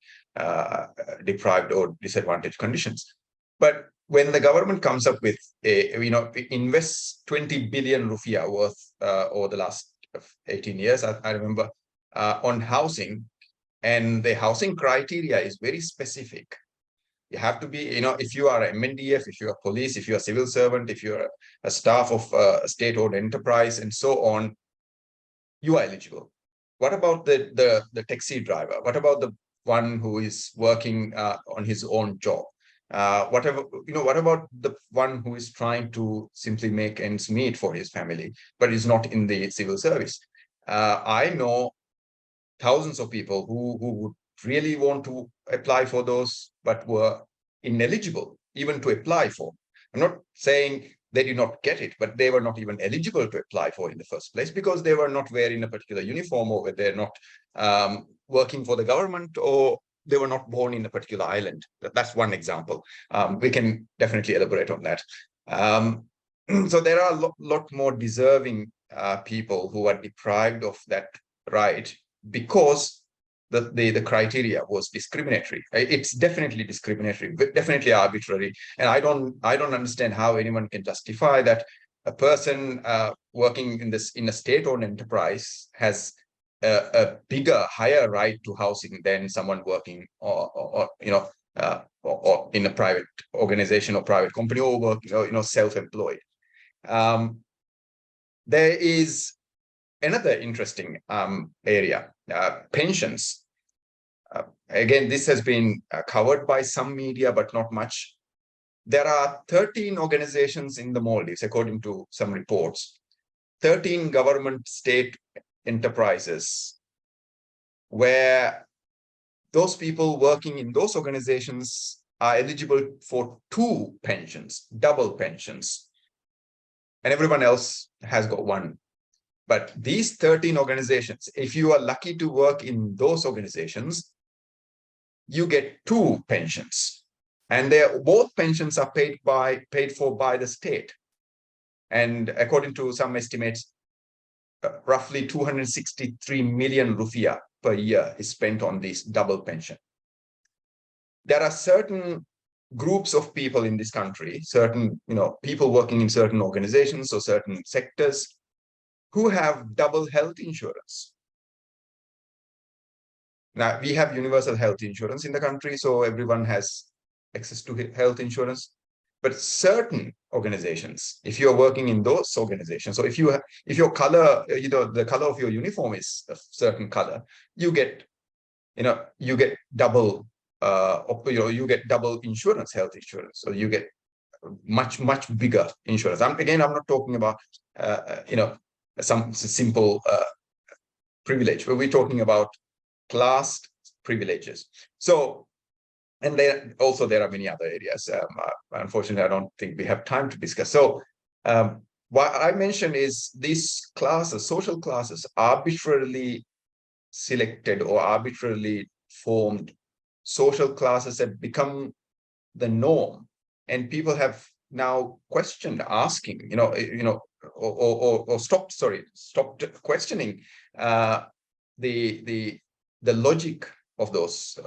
deprived or disadvantaged conditions. But when the government comes up with invests 20 billion rupiah worth over the last 18 years, I remember, on housing, and the housing criteria is very specific. You have to be, if you are a MNDF, if you are police, if you are a civil servant, if you're a staff of a state-owned enterprise, and so on, you are eligible. What about the taxi driver? What about the one who is working on his own job? What about the one who is trying to simply make ends meet for his family, but is not in the civil service? I know thousands of people who would really want to apply for those, but were ineligible even to apply for. I'm not saying they did not get it, but they were not even eligible to apply for in the first place because they were not wearing a particular uniform, or they're not working for the government, or they were not born in a particular island. That's one example. We can definitely elaborate on that. So there are a lot more deserving people who are deprived of that right because the criteria was discriminatory. It's definitely discriminatory, definitely arbitrary, and I don't understand how anyone can justify that a person working in a state-owned enterprise has a bigger, higher right to housing than someone working or in a private organization or private company, or work, self-employed. There is another interesting area, pensions. Again, this has been covered by some media, but not much. There are 13 organizations in the Maldives, according to some reports, 13 government state enterprises, where those people working in those organizations are eligible for 2 pensions, double pensions, and everyone else has got 1. But these 13 organizations, if you are lucky to work in those organizations, you get 2 pensions, and both pensions are paid for by the state. And according to some estimates, roughly 263 million rupiah per year is spent on this double pension. there are certain groups of people in this country, certain people working in certain organizations or certain sectors who have double health insurance. Now, we have universal health insurance in the country, so everyone has access to health insurance. But certain organizations, if you're working in those organizations, so if your color, the color of your uniform is a certain color, you get double, you get double insurance, health insurance. So you get much bigger insurance. I'm not talking about some simple privilege, but we're talking about class privileges. So, and there are many other areas. Unfortunately, I don't think we have time to discuss. So what I mentioned is these classes, social classes, arbitrarily selected or arbitrarily formed social classes have become the norm, and people have now questioned, asking, or stopped questioning the logic of those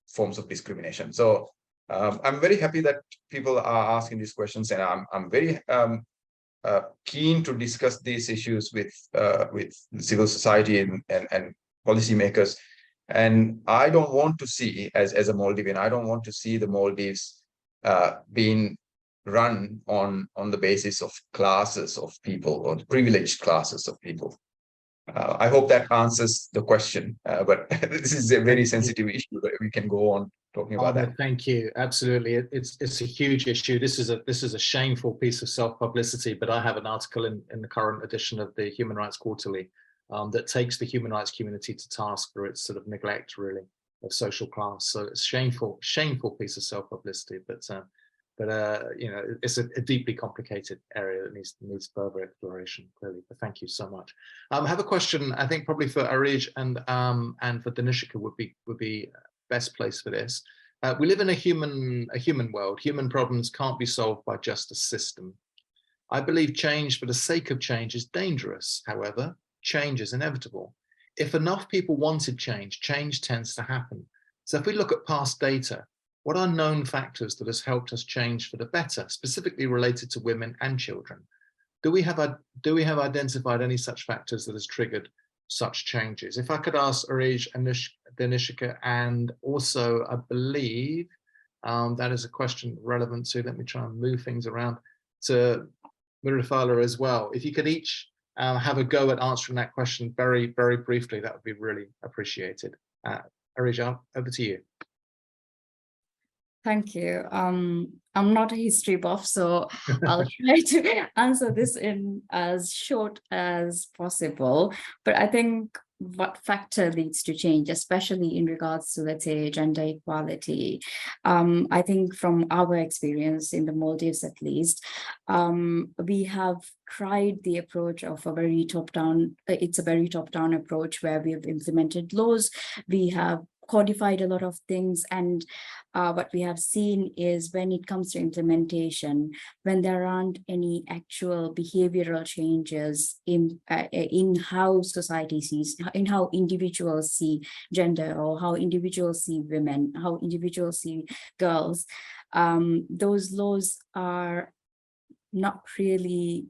forms of discrimination. So I'm very happy that people are asking these questions, and I'm very keen to discuss these issues with civil society and policymakers. And I don't want to see, as a Maldivian, I don't want to see the Maldives being run on the basis of classes of people or privileged classes of people. I hope that answers the question, but this is a very sensitive issue, but we can go on talking about that. Thank you. Absolutely. It's a huge issue. This is a shameful piece of self-publicity, but I have an article in the current edition of the Human Rights Quarterly that takes the human rights community to task for its sort of neglect, really, of social class. So it's shameful piece of self-publicity, but it's a deeply complicated area that needs further exploration, clearly. But thank you so much. I have a question, I think probably for Arij and for Danishika would be best place for this. We live in a human world. Human problems can't be solved by just a system. I believe change for the sake of change is dangerous. However, change is inevitable. If enough people wanted change, change tends to happen. So if we look at past data, what are known factors that has helped us change for the better, specifically related to women and children? Do we have identified any such factors that has triggered such changes? If I could ask Arij and Danishika, and also I believe that is a question relevant to, let me try and move things around, to Mirifala as well. If you could each have a go at answering that question very, very briefly, that would be really appreciated. Arij, over to you. Thank you. I'm not a history buff, so I'll try to answer this in as short as possible. But I think what factor leads to change, especially in regards to, let's say, gender equality, I think from our experience in the Maldives, at least, we have tried the approach of a very top-down, it's a very top-down approach where we have implemented laws, we have codified a lot of things, and what we have seen is when it comes to implementation, when there aren't any actual behavioral changes in how society sees, in how individuals see gender, or how individuals see women, how individuals see girls, those laws are not really,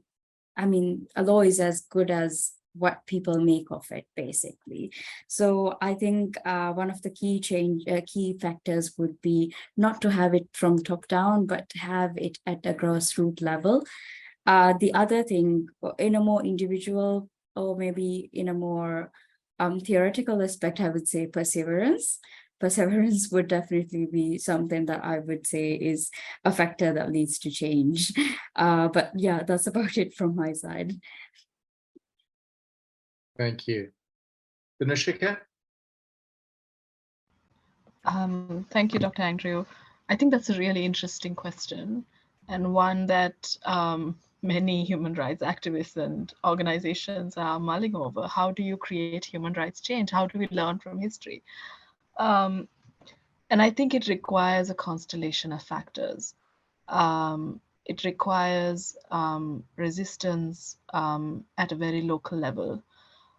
I mean, a law is as good as what people make of it, basically. So I think one of the key factors would be not to have it from top down, but to have it at a grassroots level. The other thing, in a more individual, or maybe in a more theoretical aspect, I would say perseverance. Perseverance would definitely be something that I would say is a factor that leads to change. But yeah, that's about it from my side. Thank you. Danishika? Thank you, Dr. Andrew. I think that's a really interesting question, and one that many human rights activists and organizations are mulling over. How do you create human rights change? How do we learn from history? And I think it requires a constellation of factors. It requires resistance at a very local level.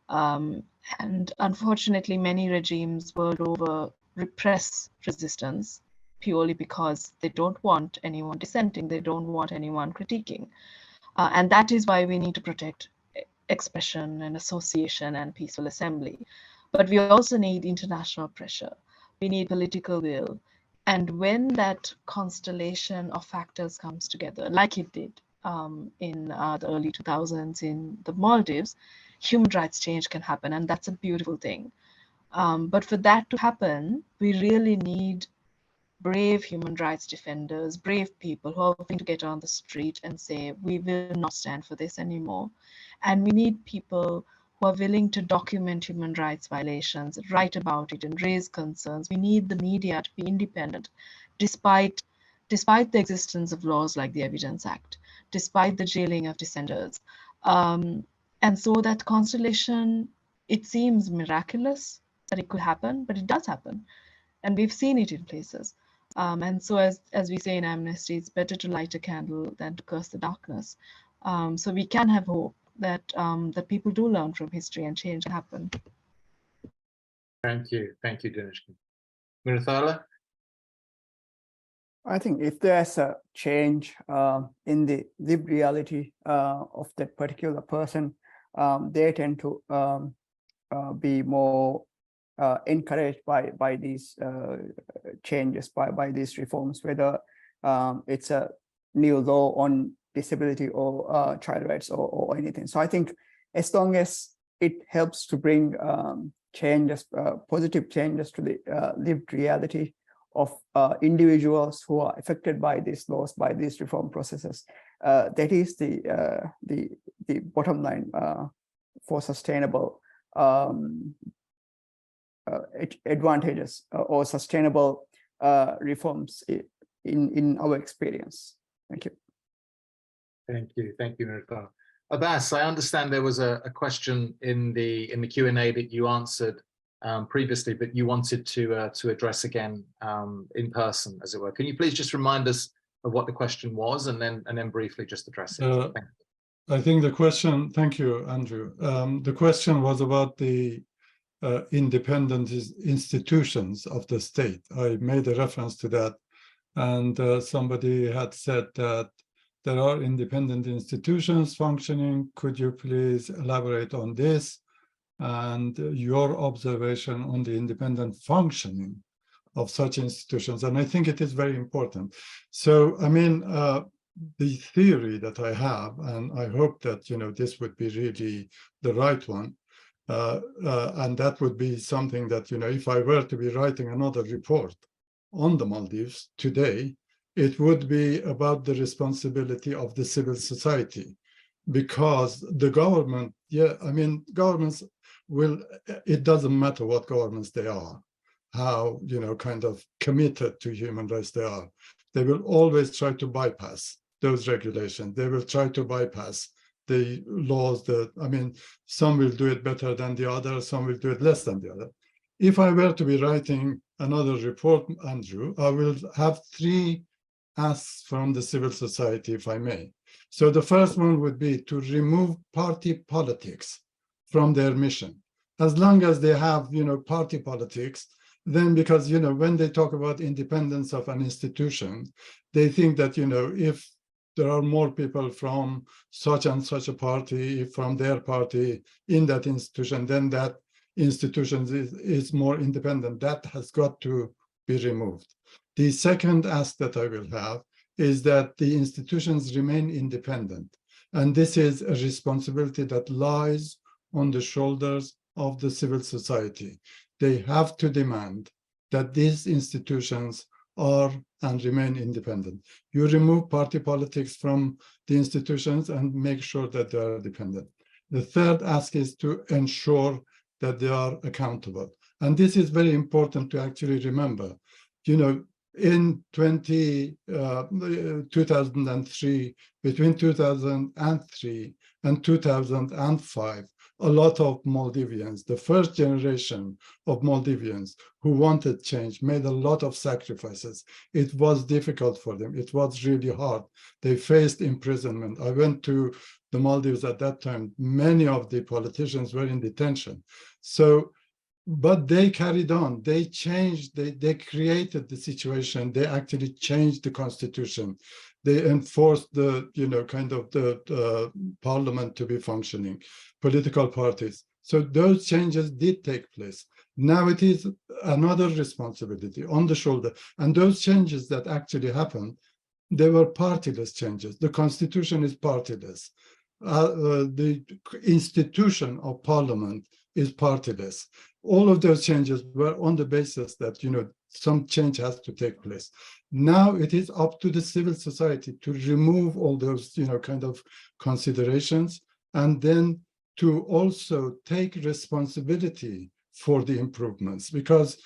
And unfortunately, many regimes world over repress resistance purely because they don't want anyone dissenting, they don't want anyone critiquing. And that is why we need to protect expression and association and peaceful assembly. But we also need international pressure. We need political will. And when that constellation of factors comes together, like it did in the early 2000s in the Maldives, human rights change can happen, and that's a beautiful thing. But for that to happen, we really need brave human rights defenders, brave people who are willing to get on the street and say, we will not stand for this anymore. And we need people who are willing to document human rights violations, write about it, and raise concerns. We need the media to be independent, despite the existence of laws like the Evidence Act, despite the jailing of dissenters. And so that constellation, it seems miraculous that it could happen, but it does happen. And we've seen it in places. And so as we say in Amnesty, it's better to light a candle than to curse the darkness. So we can have hope that that people do learn from history and change can happen. Thank you, Dineshkin. Mirathala? I think if there's a change in the lived reality of that particular person, they tend to be more encouraged by these changes, by these reforms, whether it's a new law on disability or child rights or anything. So I think as long as it helps to bring changes, positive changes to the lived reality of individuals who are affected by these laws, by these reform processes, that is the bottom line for sustainable advantages or sustainable reforms in our experience. Thank you. Thank you, Mirathala. Abbas, I understand there was a question in the Q&A that you answered previously, but you wanted to address again in person, as it were. Can you please just remind us of what the question was, and then briefly just address it? I think the question, thank you, Andrew. The question was about the independent institutions of the state. I made a reference to that, and somebody had said that there are independent institutions functioning. Could you please elaborate on this and your observation on the independent functioning of such institutions? And I think it is very important. So, I mean, the theory that I have, and I hope that, you know, this would be really the right one, and that would be something that, you know, if I were to be writing another report on the Maldives today, it would be about the responsibility of the civil society, because the government, I mean, governments will, it doesn't matter what governments they are, how, you know, kind of committed to human rights they are. They will always try to bypass those regulations. They will try to bypass the laws that, I mean, some will do it better than the other, some will do it less than the other. If I were to be writing another report, Andrew, I will have three asks from the civil society, if I may. So the first one would be to remove party politics from their mission. As long as they have, you know, party politics, then, because, you know, when they talk about independence of an institution, they think that, you know, if there are more people from such and such a party, from their party in that institution, then that institution is more independent. That has got to be removed. The second ask that I will have is that the institutions remain independent. And this is a responsibility that lies on the shoulders of the civil society. They have to demand that these institutions are and remain independent. You remove party politics from the institutions and make sure that they are independent. The third ask is to ensure that they are accountable. And this is very important to actually remember. You know, in 2003, between 2003 and 2005, a lot of Maldivians, the first generation of Maldivians who wanted change, made a lot of sacrifices. It was difficult for them. It was really hard. They faced imprisonment. I went to the Maldives at that time. Many of the politicians were in detention. So but they carried on. They changed, they created the situation. They actually changed the constitution. They enforced the, kind of the parliament to be functioning, political parties. So those changes did take place. Now it is another responsibility on the shoulder. And those changes that actually happened, they were partyless changes. The constitution is partyless. The institution of parliament is partyless. All of those changes were on the basis that, some change has to take place. Now it is up to the civil society to remove all those, kind of considerations, and then to also take responsibility for the improvements, because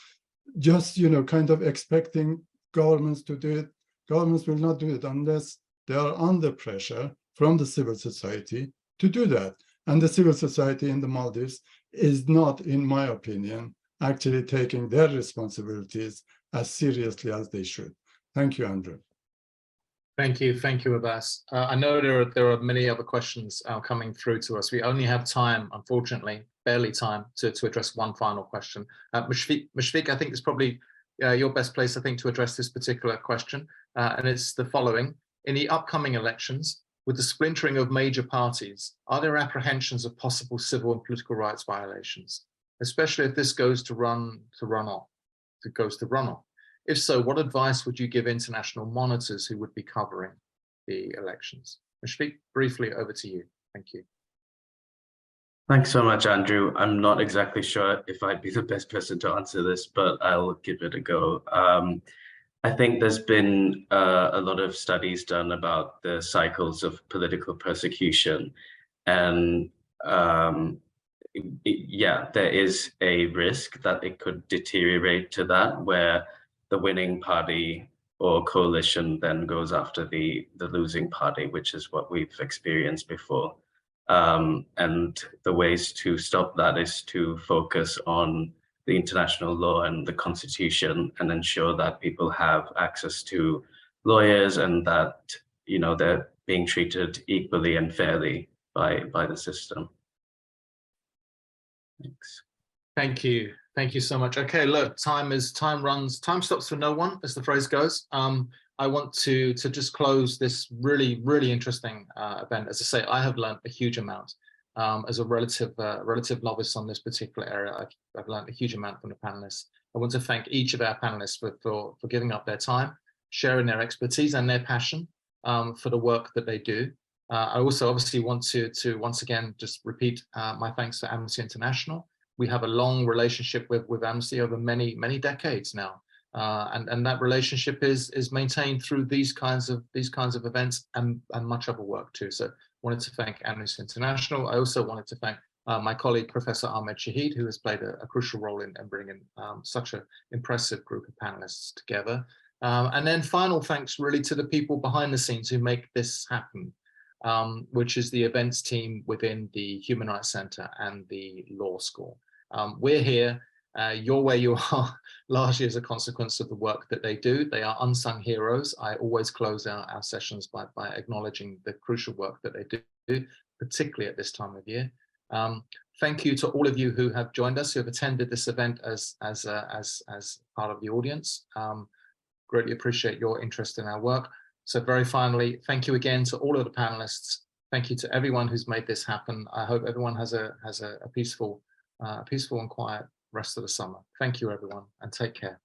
just, kind of expecting governments to do it, governments will not do it unless they are under pressure from the civil society to do that. And the civil society in the Maldives is not, in my opinion, actually taking their responsibilities as seriously as they should. Thank you, Andrew. Thank you, Abbas. I know there are many other questions coming through to us. We only have time, unfortunately, barely time to address one final question. Mushfiq, I think it's probably your best place, I think, to address this particular question, and it's the following. In the upcoming elections, with the splintering of major parties, are there apprehensions of possible civil and political rights violations, especially if this goes to runoff? If so, what advice would you give international monitors who would be covering the elections? Mushfiq, briefly over to you. Thank you. Thanks so much, Andrew. I'm not exactly sure if I'd be the best person to answer this, but I'll give it a go. I think there's been a lot of studies done about the cycles of political persecution, and yeah, there is a risk that it could deteriorate to that, where the winning party or coalition then goes after the losing party, which is what we've experienced before. And the ways to stop that is to focus on the international law and the constitution, and ensure that people have access to lawyers, and that they're being treated equally and fairly by the system. Thanks. Thank you so much. Okay, look, time stops for no one, as the phrase goes. I want to just close this really, really interesting event. As I say, I have learned a huge amount as a relative novice on this particular area. I've learned a huge amount from the panelists. I want to thank each of our panelists for giving up their time, sharing their expertise and their passion for the work that they do. I also obviously want to once again just repeat my thanks to Amnesty International. We have a long relationship with Amnesty over many decades now, and that relationship is maintained through these kinds of events and much other work too. So I wanted to thank Amnesty International. I also wanted to thank my colleague Professor Ahmed Shahid, who has played a crucial role in bringing such an impressive group of panelists together. And then final thanks really to the people behind the scenes who make this happen, which is the events team within the Human Rights Center and the law school. We're here, you're where you are, largely as a consequence of the work that they do. They are unsung heroes. I always close our sessions by acknowledging the crucial work that they do, particularly at this time of year. Thank you to all of you who have joined us, who have attended this event as part of the audience. Greatly appreciate your interest in our work. So very finally, thank you again to all of the panelists. Thank you to everyone who's made this happen. I hope everyone has a peaceful and quiet rest of the summer. Thank you, everyone, and take care.